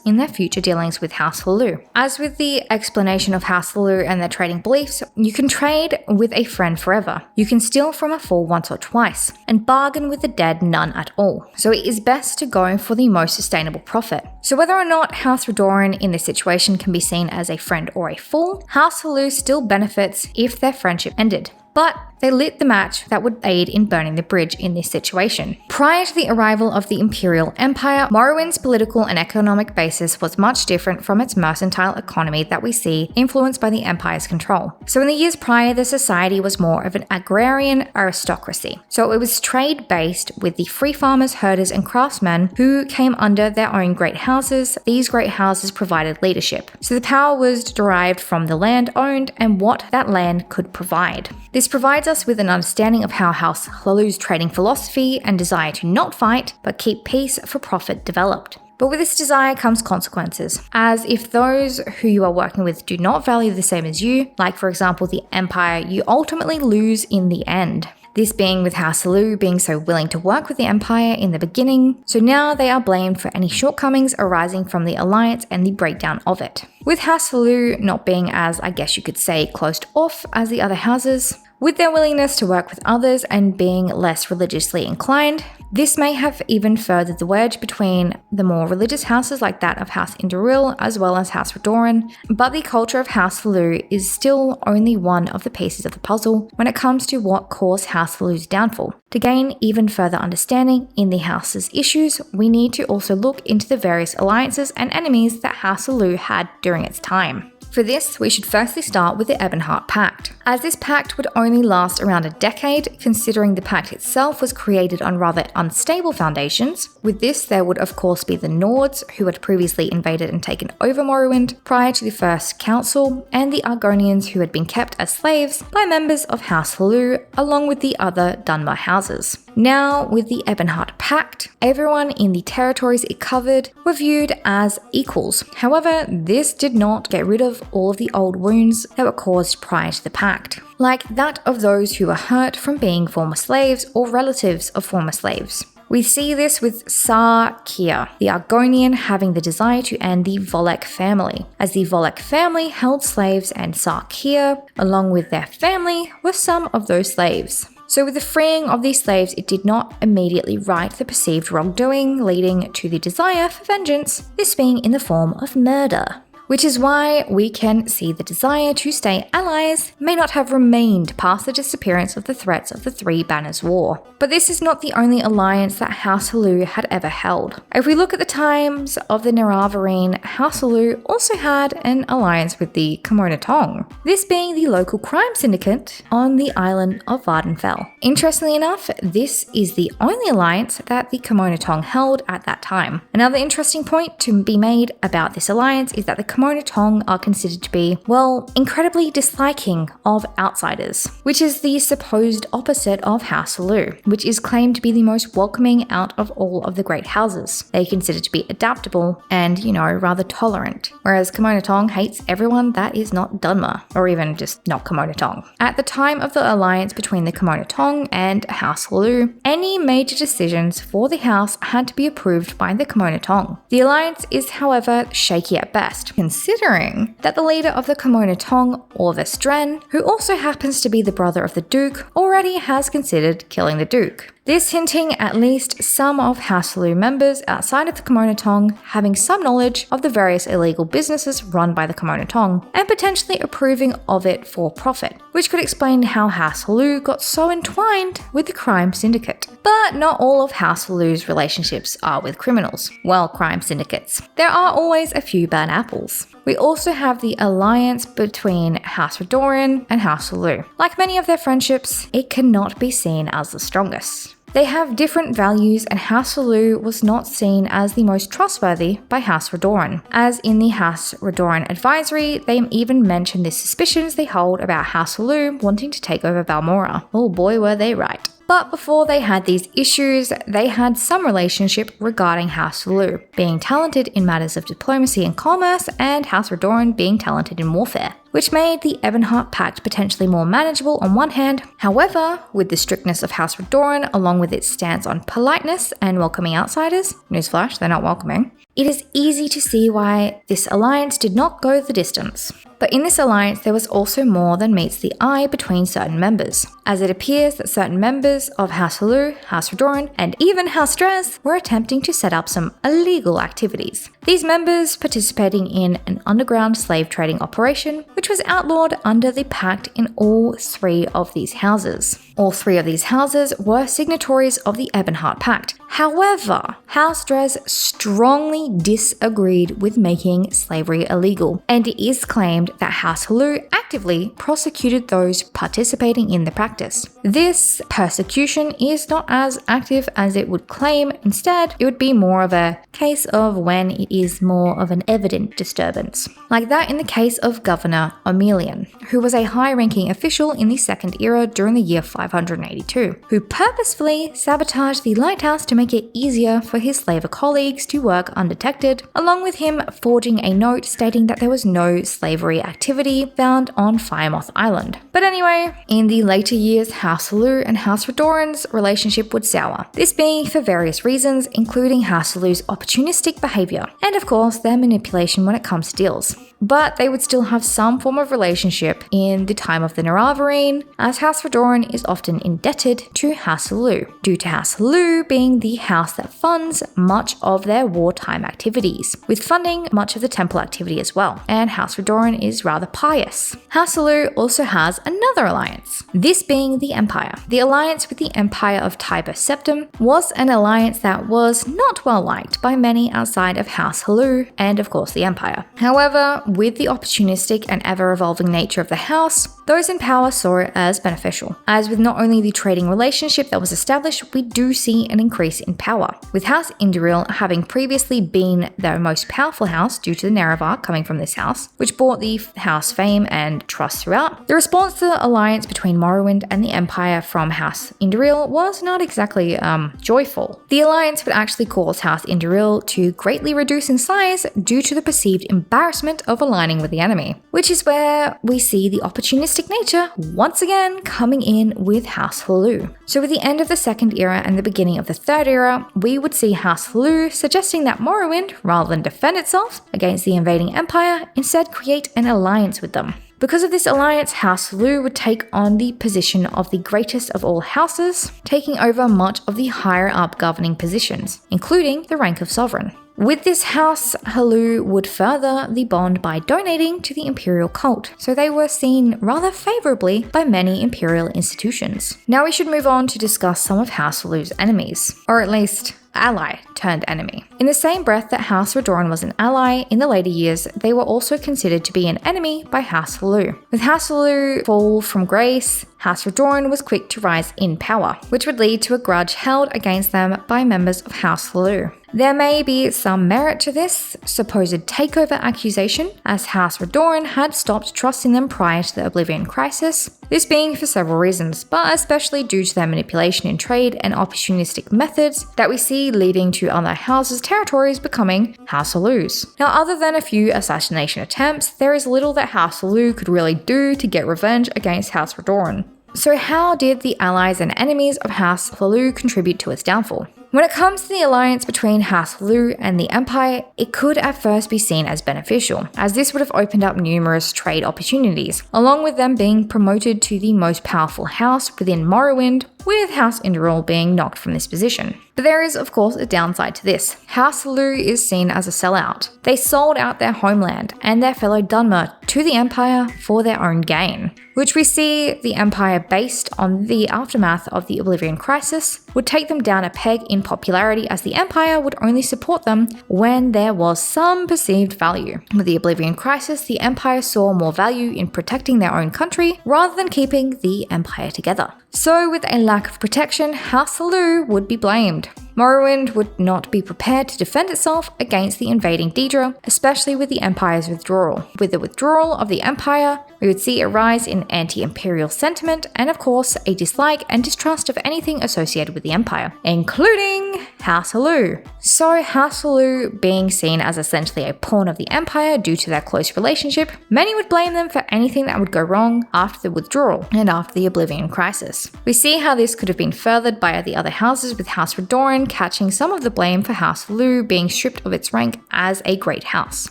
in their future dealings with House Hlaalu. As with the explanation of House Hlaalu and their trading beliefs, you can trade with a friend forever, you can steal from a fool once or twice, and bargain with the dead none at all. So it is best to go for the most sustainable profit. So whether or not House Redoran in this situation can be seen as a friend or a fool, House Hlaalu still benefits if their friendship ended. But they lit the match that would aid in burning the bridge in this situation. Prior to the arrival of the Imperial Empire, Morrowind's political and economic basis was much different from its mercantile economy that we see influenced by the Empire's control. So in the years prior, the society was more of an agrarian aristocracy. So it was trade-based with the free farmers, herders, and craftsmen who came under their own great houses. These great houses provided leadership. So the power was derived from the land owned and what that land could provide. This provides us with an understanding of how House Hlaalu's trading philosophy and desire to not fight, but keep peace for profit developed. But with this desire comes consequences, as if those who you are working with do not value the same as you, like for example the Empire, you ultimately lose in the end. This being with House Hlaalu being so willing to work with the Empire in the beginning, so now they are blamed for any shortcomings arising from the alliance and the breakdown of it. With House Hlaalu not being as, I guess you could say, closed off as the other houses, with their willingness to work with others and being less religiously inclined, this may have even furthered the wedge between the more religious houses like that of House Indoril as well as House Redoran, but the culture of House Hlaalu is still only one of the pieces of the puzzle when it comes to what caused House Hlaalu's downfall. To gain even further understanding in the house's issues, we need to also look into the various alliances and enemies that House Hlaalu had during its time. For this, we should firstly start with the Ebonheart Pact, as this pact would only last around a decade, considering the pact itself was created on rather unstable foundations. With this, there would of course be the Nords, who had previously invaded and taken over Morrowind prior to the First Council, and the Argonians, who had been kept as slaves by members of House Hlaalu, along with the other Dunmer houses. Now, with the Ebonheart Pact, everyone in the territories it covered were viewed as equals. However, this did not get rid of all of the old wounds that were caused prior to the pact, like that of those who were hurt from being former slaves or relatives of former slaves. We see this with Sar Kia, the Argonian having the desire to end the Volek family, as the Volek family held slaves and Sar Kia, along with their family, were some of those slaves. So with the freeing of these slaves, it did not immediately right the perceived wrongdoing, leading to the desire for vengeance, this being in the form of murder. which is why we can see the desire to stay allies may not have remained past the disappearance of the threats of the Three Banners War. But this is not the only alliance that House Hlaalu had ever held. If we look at the times of the Nerevarine, House Hlaalu also had an alliance with the Kmona Tong, this being the local crime syndicate on the island of Vvardenfell. Interestingly enough, this is the only alliance that the Kmona Tong held at that time. Another interesting point to be made about this alliance is that the Kmona Tong are considered to be, well, incredibly disliking of outsiders, which is the supposed opposite of House Hlaalu, which is claimed to be the most welcoming out of all of the great houses. They are considered to be adaptable and, rather tolerant, whereas Kmona Tong hates everyone that is not Dunmer, or even just not Kmona Tong. At the time of the alliance between the Kmona Tong and House Hlaalu, any major decisions for the house had to be approved by the Kmona Tong. The alliance is, however, shaky at best, considering that the leader of the Kmona Tong, Orvis Dren, who also happens to be the brother of the Duke, already has considered killing the Duke. This hinting at least some of House Hlaalu members outside of the Kmona Tong having some knowledge of the various illegal businesses run by the Kmona Tong and potentially approving of it for profit, which could explain how House Hlaalu got so entwined with the crime syndicate. But not all of House Hlaalu's relationships are with criminals, well, crime syndicates. There are always a few bad apples. We also have the alliance between House Redoran and House Hlaalu. Like many of their friendships, it cannot be seen as the strongest. They have different values, and House Hlaalu was not seen as the most trustworthy by House Redoran. As in the House Redoran advisory, they even mention the suspicions they hold about House Hlaalu wanting to take over Balmora. Oh boy, were they right. But before they had these issues, they had some relationship regarding House Hlaalu being talented in matters of diplomacy and commerce, and House Redoran being talented in warfare, which made the Ebonheart Pact potentially more manageable on one hand. However, with the strictness of House Redoran, along with its stance on politeness and welcoming outsiders, newsflash, they're not welcoming, it is easy to see why this alliance did not go the distance. But in this alliance, there was also more than meets the eye between certain members, as it appears that certain members of House Hlaalu, House Redoran, and even House Dres were attempting to set up some illegal activities. These members participating in an underground slave trading operation, which was outlawed under the pact in all three of these houses. All three of these houses were signatories of the Ebonheart Pact. However, House Dres strongly disagreed with making slavery illegal, and it is claimed that House Hlaalu actively prosecuted those participating in the practice. This persecution is not as active as it would claim. Instead, it would be more of a case of when it is more of an evident disturbance, like that in the case of Governor Omelian, who was a high-ranking official in the Second Era during the year 582, who purposefully sabotaged the lighthouse to make it easier for his slaver colleagues to work undetected, along with him forging a note stating that there was no slavery activity found on Firemoth Island. But anyway, in the later years, House Hlaalu and House Redoran's relationship would sour, this being for various reasons, including House Hlaalu's opportunistic behavior, and of course their manipulation when it comes to deals. But they would still have some form of relationship in the time of the Nerevarine, as House Redoran is often indebted to House Hlaalu, due to House Hlaalu being the house that funds much of their wartime activities, with funding much of the temple activity as well, and House Redoran is rather pious. House Hlaalu also has another alliance, this being the Empire. The alliance with the Empire of Tiber Septim was an alliance that was not well liked by many outside of House Hlaalu and of course the Empire. However, with the opportunistic and ever-evolving nature of the house, those in power saw it as beneficial. As with not only the trading relationship that was established, we do see an increase in power, with House Induril having previously been their most powerful house due to the Nerevar coming from this house, which brought the house fame and trust throughout. The response to the alliance between Morrowind and the Empire from House Induril was not exactly joyful. The alliance would actually cause House Induril to greatly reduce in size due to the perceived embarrassment of aligning with the enemy, which is where we see the opportunistic nature once again coming in with House Hlaalu. So with the end of the Second Era and the beginning of the Third Era, we would see House Hlaalu suggesting that Morrowind, rather than defend itself against the invading Empire, instead create an alliance with them. Because of this alliance, House Hlaalu would take on the position of the greatest of all houses, taking over much of the higher up governing positions, including the rank of sovereign. With this, House Hlaalu would further the bond by donating to the imperial cult, so they were seen rather favorably by many imperial institutions. Now we should move on to discuss some of House Hlaalu's enemies, or at least ally turned enemy. In the same breath that House Vvardenfell was an ally in the later years, they were also considered to be an enemy by House Hlaalu. With House Hlaalu fall from grace, House Vvardenfell was quick to rise in power, which would lead to a grudge held against them by members of House Hlaalu. There may be some merit to this supposed takeover accusation, as House Vvardenfell had stopped trusting them prior to the Oblivion Crisis, this being for several reasons, but especially due to their manipulation in trade and opportunistic methods that we see leading to other houses' territories becoming House Hlaalu's. Now, other than a few assassination attempts, there is little that House Hlaalu could really do to get revenge against House Vvardenfell. So how did the allies and enemies of House Hlaalu contribute to its downfall? When it comes to the alliance between House Hlaalu and the Empire, it could at first be seen as beneficial, as this would have opened up numerous trade opportunities, along with them being promoted to the most powerful house within Morrowind, with House Indral being knocked from this position. But there is, of course, a downside to this. House Hlaalu is seen as a sellout. They sold out their homeland and their fellow Dunmer to the Empire for their own gain, which we see the Empire, based on the aftermath of the Oblivion Crisis, would take them down a peg in popularity, as the Empire would only support them when there was some perceived value. With the Oblivion Crisis, the Empire saw more value in protecting their own country rather than keeping the Empire together. So with a lack of protection, House Hlaalu would be blamed. Morrowind would not be prepared to defend itself against the invading Daedra, especially with the Empire's withdrawal. With the withdrawal of the Empire, we would see a rise in anti-imperial sentiment and, of course, a dislike and distrust of anything associated with the Empire, including House Hlaalu. So House Hlaalu being seen as essentially a pawn of the Empire due to their close relationship, many would blame them for anything that would go wrong after the withdrawal and after the Oblivion Crisis. We see how this could have been furthered by the other houses, with House Vvardenfell catching some of the blame for House Hlaalu being stripped of its rank as a great house.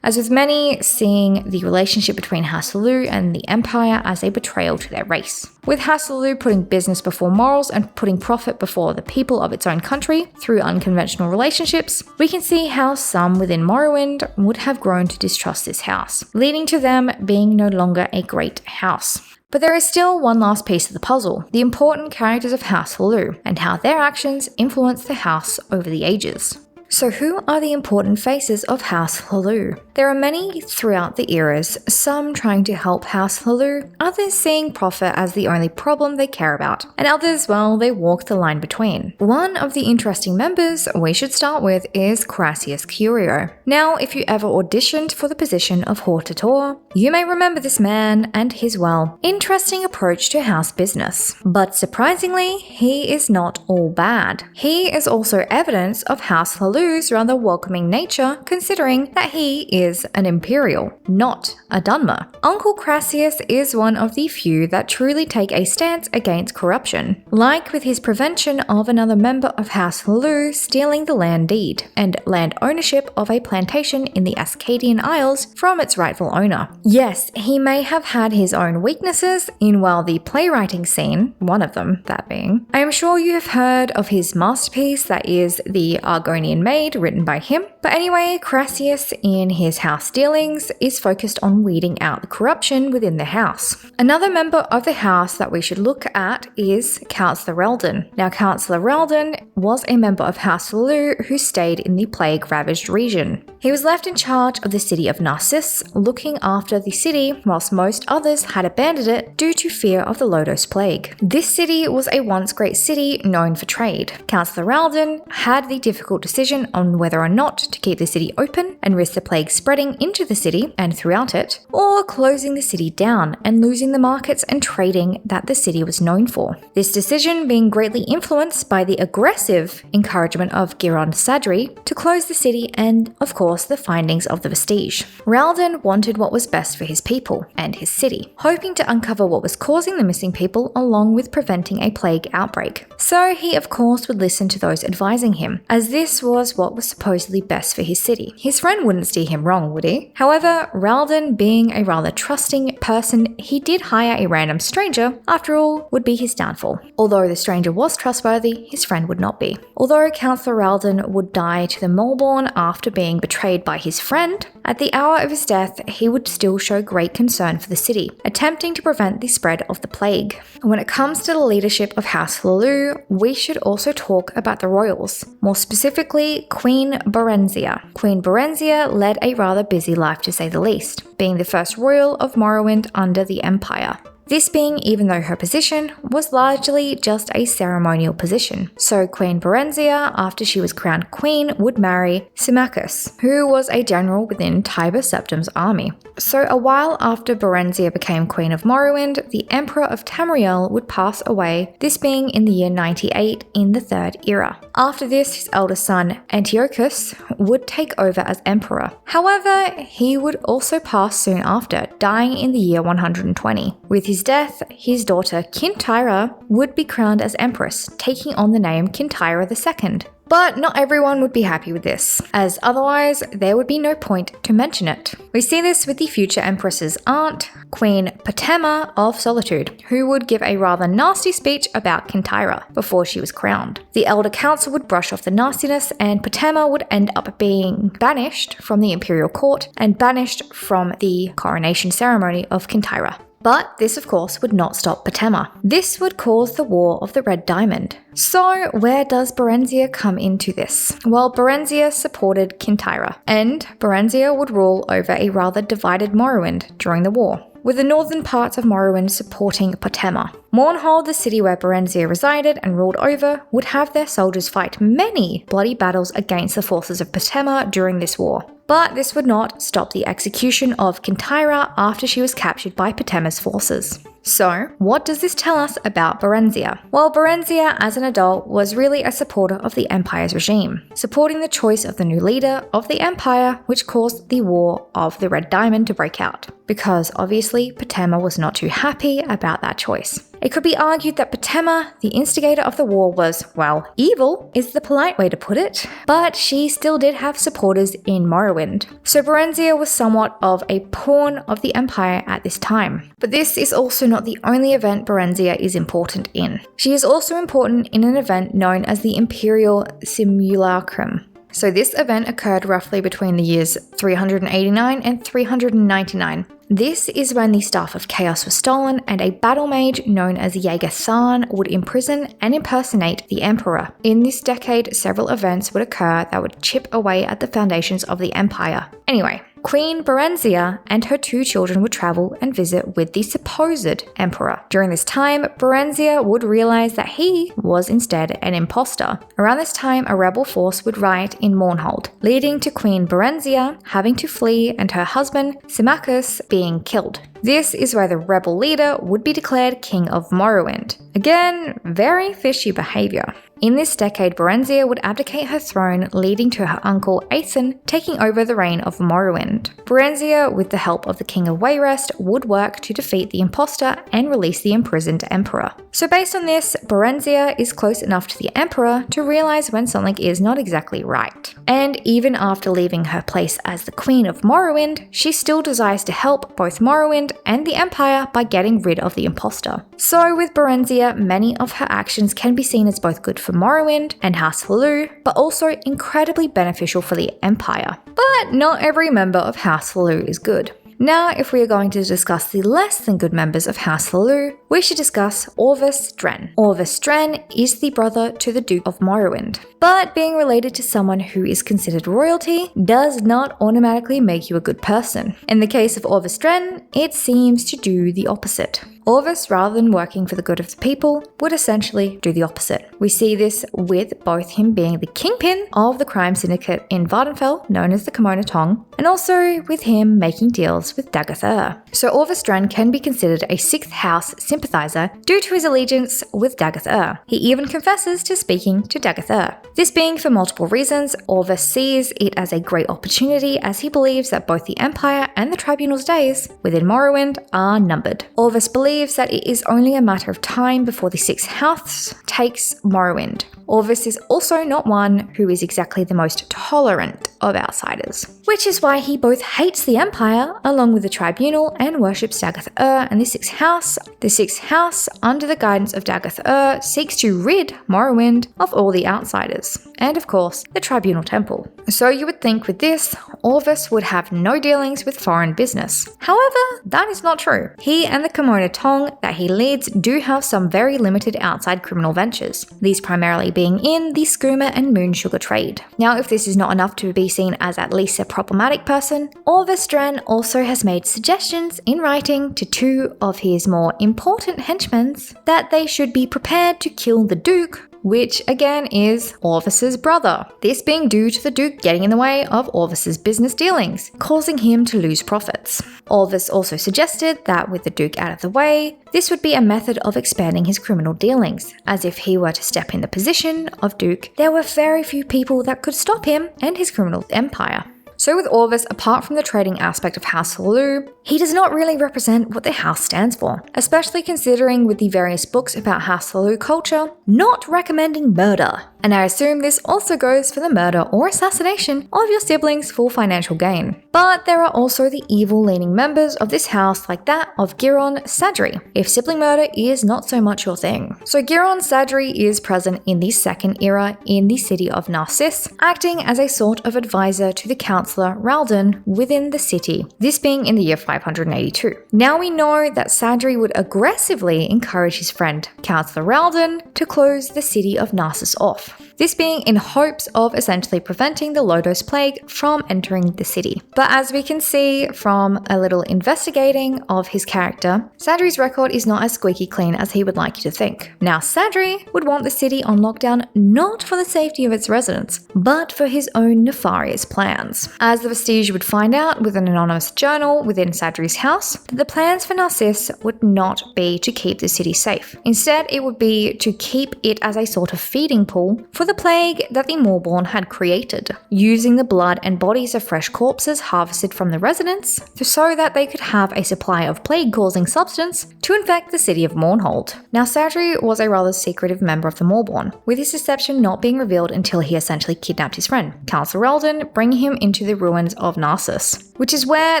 As with many seeing the relationship between House Hlaalu and the Empire as a betrayal to their race. With House Hlaalu putting business before morals and putting profit before the people of its own country through unconventional relationships, we can see how some within Morrowind would have grown to distrust this house, leading to them being no longer a great house. But there is still one last piece of the puzzle, the important characters of House Hlaalu, and how their actions influence the house over the ages. So who are the important faces of House Hlaalu? There are many throughout the eras, some trying to help House Hlaalu, others seeing profit as the only problem they care about, and others, well, they walk the line between. One of the interesting members we should start with is Crassius Curio. Now, if you ever auditioned for the position of Hortator, you may remember this man and his, well, interesting approach to house business. But surprisingly, he is not all bad. He is also evidence of House Hlaalu's rather welcoming nature, considering that he is an Imperial, not a Dunmer. Uncle Crassius is one of the few that truly take a stance against corruption, like with his prevention of another member of House Hlaalu stealing the land deed and land ownership of a plantation in the Ascadian Isles from its rightful owner. Yes, he may have had his own weaknesses in, well, the playwriting scene, one of them that being. I am sure you have heard of his masterpiece that is The Argonian Maid, written by him. But anyway, Crassius in his house dealings is focused on weeding out the corruption within the house. Another member of the house that we should look at is Councillor Relden. Now, Councillor Relden was a member of House Hlaalu who stayed in the plague-ravaged region. He was left in charge of the city of Narcissus, looking after the city whilst most others had abandoned it due to fear of the Lodos Plague. This city was a once great city known for trade. Councillor Relden had the difficult decision on whether or not to keep the city open and risk the plague spreading into the city and throughout it, or closing the city down and losing the markets and trading that the city was known for. This decision being greatly influenced by the aggressive encouragement of Giron Sadri to close the city and, of course, course, the findings of the vestige. Ralden wanted what was best for his people and his city, hoping to uncover what was causing the missing people along with preventing a plague outbreak. So he of course would listen to those advising him, as this was what was supposedly best for his city. His friend wouldn't steer him wrong, would he? However, Ralden, being a rather trusting person, he did hire a random stranger, after all, would be his downfall. Although the stranger was trustworthy, his friend would not be. Although Councillor Ralden would die to the Maulborn after being betrayed by his friend, at the hour of his death, he would still show great concern for the city, attempting to prevent the spread of the plague. When it comes to the leadership of House Hlaalu, we should also talk about the royals, more specifically Queen Berenzia. Queen Berenzia led a rather busy life to say the least, being the first royal of Morrowind under the Empire. This being even though her position was largely just a ceremonial position. So Queen Berenzia, after she was crowned queen, would marry Symmachus, who was a general within Tiber Septim's army. So a while after Berenzia became Queen of Morrowind, the Emperor of Tamriel would pass away, this being in the year 98 in the Third Era. After this, his eldest son, Antiochus, would take over as Emperor. However, he would also pass soon after, dying in the year 120. With his death, his daughter Kintyra would be crowned as Empress, taking on the name Kintyra II. But not everyone would be happy with this, as otherwise there would be no point to mention it. We see this with the future Empress's aunt, Queen Potema of Solitude, who would give a rather nasty speech about Kintyra before she was crowned. The Elder Council would brush off the nastiness, and Potema would end up being banished from the Imperial Court and banished from the coronation ceremony of Kintyra. But this of course would not stop Potema. This would cause the War of the Red Diamond. So where does Berenzia come into this? Well, Berenzia supported Kintyra, and Berenzia would rule over a rather divided Morrowind during the war, with the northern parts of Morrowind supporting Potema. Mournhold, the city where Berenzia resided and ruled over, would have their soldiers fight many bloody battles against the forces of Potema during this war. But this would not stop the execution of Kintyra after she was captured by Potema's forces. So, what does this tell us about Berenzia? Well, Berenzia as an adult was really a supporter of the Empire's regime, supporting the choice of the new leader of the Empire, which caused the War of the Red Diamond to break out, because obviously Potema was not too happy about that choice. It could be argued that Potema, the instigator of the war, was, well, evil is the polite way to put it, but she still did have supporters in Morrowind. So Berenzia was somewhat of a pawn of the Empire at this time. But this is also not the only event Berenzia is important in. She is also important in an event known as the Imperial Simulacrum. So this event occurred roughly between the years 389 and 399. This is when the Staff of Chaos was stolen and a battle mage known as Jaeger Tharn would imprison and impersonate the Emperor. In this decade, several events would occur that would chip away at the foundations of the Empire. Anyway, Queen Berenzia and her two children would travel and visit with the supposed Emperor. During this time, Berenzia would realize that he was instead an imposter. Around this time, a rebel force would riot in Mournhold, leading to Queen Berenzia having to flee and her husband, Symmachus, being killed. This is where the rebel leader would be declared King of Morrowind. Again, very fishy behavior. In this decade, Berenzia would abdicate her throne, leading to her uncle Aethan taking over the reign of Morrowind. Berenzia, with the help of the King of Wayrest, would work to defeat the imposter and release the imprisoned Emperor. So based on this, Berenzia is close enough to the Emperor to realize when something is not exactly right. And even after leaving her place as the Queen of Morrowind, she still desires to help both Morrowind and the Empire by getting rid of the imposter. So with Berenzia, many of her actions can be seen as both good for Morrowind and House Hlaalu, but also incredibly beneficial for the Empire. But not every member of House Hlaalu is good. Now, if we are going to discuss the less than good members of House Hlaalu, we should discuss Orvis Dren. Orvis Dren is the brother to the Duke of Morrowind, but being related to someone who is considered royalty does not automatically make you a good person. In the case of Orvis Dren, it seems to do the opposite. Orvis, rather than working for the good of the people, would essentially do the opposite. We see this with both him being the kingpin of the crime syndicate in Vvardenfell, known as the Kimono Tong, and also with him making deals with Daggoth Ur. So Orvis Dren can be considered a 6th House sympathizer due to his allegiance with Daggoth Ur. He even confesses to speaking to Daggoth Ur. This being for multiple reasons, Orvis sees it as a great opportunity as he believes that both the Empire and the Tribunal's days within Morrowind are numbered. Orvis believes that it is only a matter of time before the 6th House takes Morrowind. Orvis is also not one who is exactly the most tolerant of outsiders, which is why he both hates the Empire along with the Tribunal and worships Daggoth Ur and the 6th House. The 6th House, under the guidance of Daggoth Ur, seeks to rid Morrowind of all the outsiders, and of course, the Tribunal Temple. So you would think with this, Orvis would have no dealings with foreign business. However, that is not true. He and the Kimono Tong that he leads do have some very limited outside criminal ventures, these primarily being in the skooma and moon sugar trade. Now, if this is not enough to be seen as at least a problematic person, Orvis Dren also has made suggestions in writing to 2 of his more important henchmen that they should be prepared to kill the Duke, which again is Orvis's brother. This being due to the Duke getting in the way of Orvis's business dealings, causing him to lose profits. Orvis also suggested that with the Duke out of the way, this would be a method of expanding his criminal dealings, as if he were to step in the position of Duke, there were very few people that could stop him and his criminal empire. So with Orvis, apart from the trading aspect of House Hlaalu, he does not really represent what the house stands for, especially considering with the various books about House Hlaalu culture not recommending murder. And I assume this also goes for the murder or assassination of your siblings for financial gain. But there are also the evil-leaning members of this house like that of Giron Sadri, if sibling murder is not so much your thing. So Giron Sadri is present in the Second Era in the city of Narcissus, acting as a sort of advisor to the Councillor Ralden within the city, this being in the year 582. Now we know that Sadri would aggressively encourage his friend, Councillor Ralden, to close the city of Narcissus off. This being in hopes of essentially preventing the Lodos Plague from entering the city. But as we can see from a little investigating of his character, Sadri's record is not as squeaky clean as he would like you to think. Now Sadri would want the city on lockdown not for the safety of its residents, but for his own nefarious plans. As the Vestige would find out with an anonymous journal within Sadri's house, that the plans for Narcissus would not be to keep the city safe. Instead, it would be to keep it as a sort of feeding pool for the plague that the Moorborn had created, using the blood and bodies of fresh corpses harvested from the residents so that they could have a supply of plague-causing substance to infect the city of Mournhold. Now Sadri was a rather secretive member of the Moorborn, with his deception not being revealed until he essentially kidnapped his friend, Councillor Ralden, bringing him into the ruins of Narcissus, which is where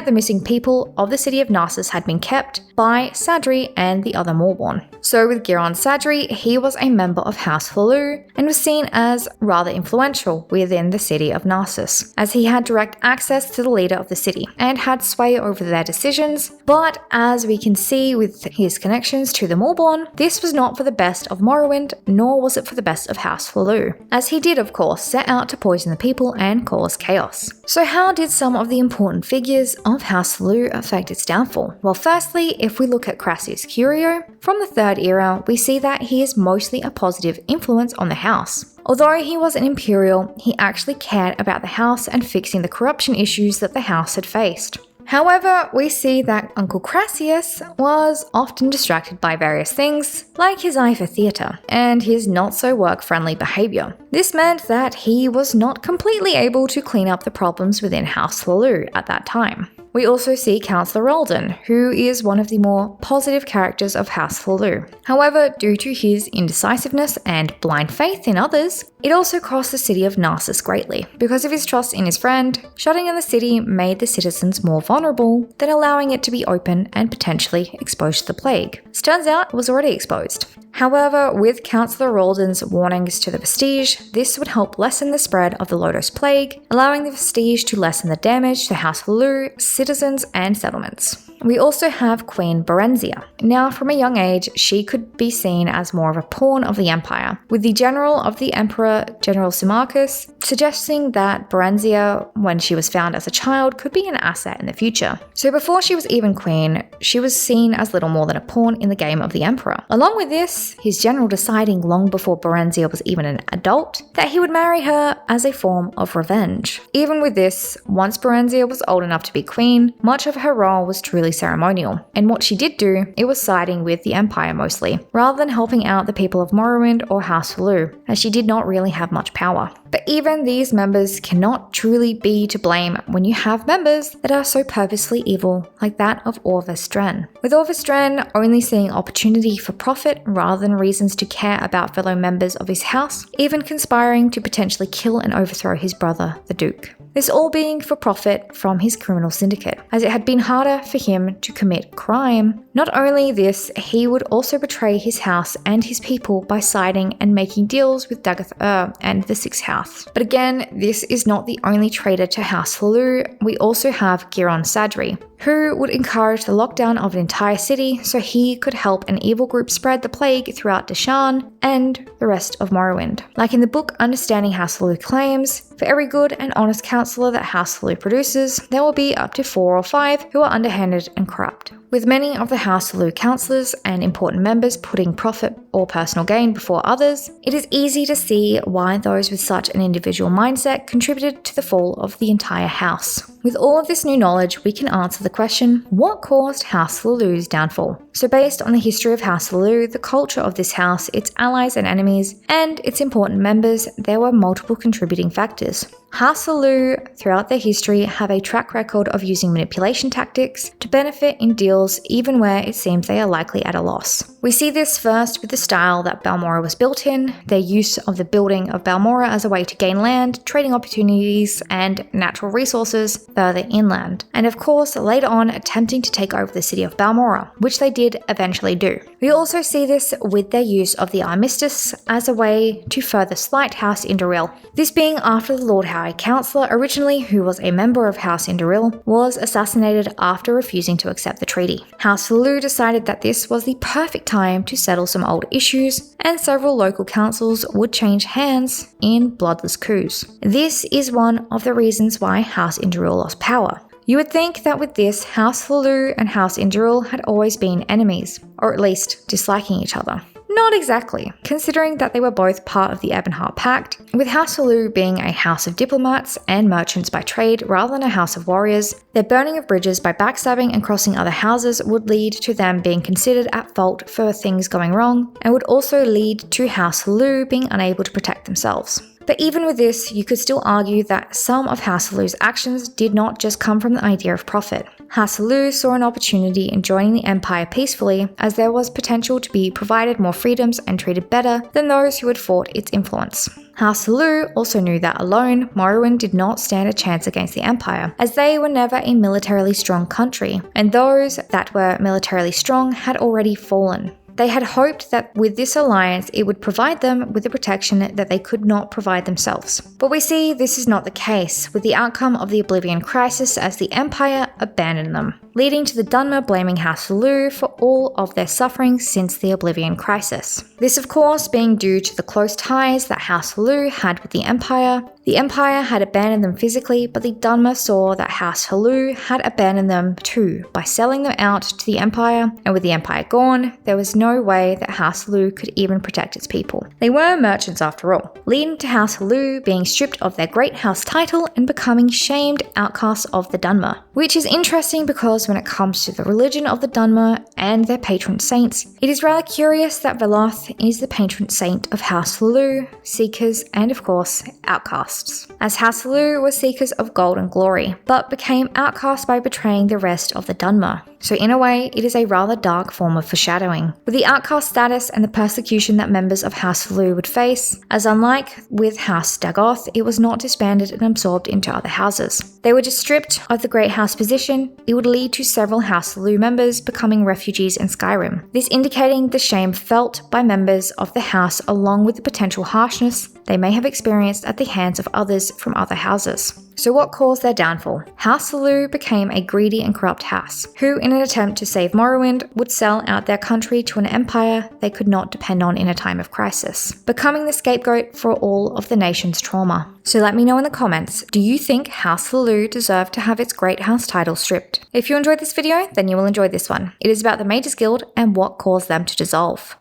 the missing people of the city of Narcissus had been kept by Sadri and the other Moorborn. So with Giron Sadri, he was a member of House Hlaalu and was seen as rather influential within the city of Narcissus, as he had direct access to the leader of the city and had sway over their decisions. But as we can see with his connections to the Moorborn, this was not for the best of Morrowind, nor was it for the best of House Hlaalu, as he did of course set out to poison the people and cause chaos. So how did some of the important figures of House Hlaalu affect its downfall? Well, firstly, if we look at Crassius Curio, from the Third Era, we see that he is mostly a positive influence on the house. Although he was an Imperial, he actually cared about the house and fixing the corruption issues that the house had faced. However, we see that Uncle Crassius was often distracted by various things, like his eye for theatre, and his not-so-work-friendly behaviour. This meant that he was not completely able to clean up the problems within House Hlaalu at that time. We also see Councillor Ralden, who is one of the more positive characters of House Hlaalu. However, due to his indecisiveness and blind faith in others, it also cost the city of Narcissus greatly. Because of his trust in his friend, shutting down the city made the citizens more vulnerable than allowing it to be open and potentially exposed to the plague. As turns out, it was already exposed. However, with Councillor Ralden's warnings to the Vestige, this would help lessen the spread of the Lodos Plague, allowing the Vestige to lessen the damage to House Hlaalu, citizens, and settlements. we also have Queen Berenzia. Now, from a young age, she could be seen as more of a pawn of the empire, with the general of the emperor, General Symmachus, suggesting that Berenzia, when she was found as a child, could be an asset in the future. So before she was even queen, she was seen as little more than a pawn in the game of the emperor. Along with this, his general deciding long before Berenzia was even an adult that he would marry her as a form of revenge. Even with this, once Berenzia was old enough to be queen, much of her role was truly ceremonial, and what she did do, it was siding with the empire mostly, rather than helping out the people of Morrowind or House Hlaalu, as she did not really have much power. But even these members cannot truly be to blame when you have members that are so purposely evil, like that of Vvardenfell. With Vvardenfell only seeing opportunity for profit rather than reasons to care about fellow members of his house, even conspiring to potentially kill and overthrow his brother, the Duke. This all being for profit from his criminal syndicate, as it had been harder for him to commit crime. Not only this, he would also betray his house and his people by siding and making deals with Daggoth and the Sixth House. But again, this is not the only traitor to House Hlaalu. We also have Giron Sadri, who would encourage the lockdown of an entire city so he could help an evil group spread the plague throughout Deshaan and the rest of Morrowind. Like in the book Understanding House Hlaalu claims, for every good and honest counselor that House Hlaalu produces, there will be up to 4 or 5 who are underhanded and corrupt. With many of the House Hlaalu counselors and important members putting profit or personal gain before others, it is easy to see why those with such an individual mindset contributed to the fall of the entire house. With all of this new knowledge, we can answer the question, what caused House Hlaalu's downfall? So based on the history of House Hlaalu, the culture of this house, its allies and enemies, and its important members, there were multiple contributing factors. House Hlaalu, throughout their history, have a track record of using manipulation tactics to benefit in deals even where it seems they are likely at a loss. We see this first with the style that Balmorra was built in, their use of the building of Balmorra as a way to gain land, trading opportunities, and natural resources further inland, and of course later on attempting to take over the city of Balmorra, which they did eventually do. We also see this with their use of the Armistice as a way to further slight House Indoril, this being after the Lord High Counselor, originally who was a member of House Indoril, was assassinated after refusing to accept the treaty. House Hlaalu decided that this was the perfect time to settle some old issues, and several local councils would change hands in bloodless coups. This is one of the reasons why House Indoril lost power. You would think that with this, House Hlaalu and House Indoril had always been enemies, or at least disliking each other. Not exactly, considering that they were both part of the Ebonheart Pact, with House Hlaalu being a house of diplomats and merchants by trade rather than a house of warriors. Their burning of bridges by backstabbing and crossing other houses would lead to them being considered at fault for things going wrong, and would also lead to House Hlaalu being unable to protect themselves. But even with this, you could still argue that some of House Hlaalu's actions did not just come from the idea of profit. House Hlaalu saw an opportunity in joining the Empire peacefully, as there was potential to be provided more freedoms and treated better than those who had fought its influence. House Hlaalu also knew that alone, Morrowind did not stand a chance against the Empire, as they were never a militarily strong country, and those that were militarily strong had already fallen. They had hoped that with this alliance it would provide them with the protection that they could not provide themselves. But we see this is not the case, with the outcome of the Oblivion Crisis as the Empire abandoned them, leading to the Dunmer blaming House Hlaalu for all of their suffering since the Oblivion Crisis. This of course being due to the close ties that House Hlaalu had with the Empire. The Empire had abandoned them physically, but the Dunmer saw that House Hlaalu had abandoned them too by selling them out to the Empire, and with the Empire gone, there was no way that House Hlaalu could even protect its people. They were merchants after all, leading to House Hlaalu being stripped of their great house title and becoming shamed outcasts of the Dunmer. Which is interesting because when it comes to the religion of the Dunmer and their patron saints, it is rather curious that Veloth is the patron saint of House Hlaalu, seekers, and of course, outcasts. As House Hlaalu were seekers of gold and glory, but became outcasts by betraying the rest of the Dunmer. So in a way, it is a rather dark form of foreshadowing. With the outcast status and the persecution that members of House Hlaalu would face, as unlike with House Daggoth, it was not disbanded and absorbed into other houses. They were just stripped of the Great House position. It would lead to several House Hlaalu members becoming refugees in Skyrim. This indicating the shame felt by members of the house along with the potential harshness they may have experienced at the hands of others from other houses. So what caused their downfall? House Hlaalu became a greedy and corrupt house, who in an attempt to save Morrowind would sell out their country to an empire they could not depend on in a time of crisis, becoming the scapegoat for all of the nation's trauma. So let me know in the comments, do you think House Hlaalu deserved to have its Great House title stripped? If you enjoyed this video, then you will enjoy this one. It is about the Mages Guild and what caused them to dissolve.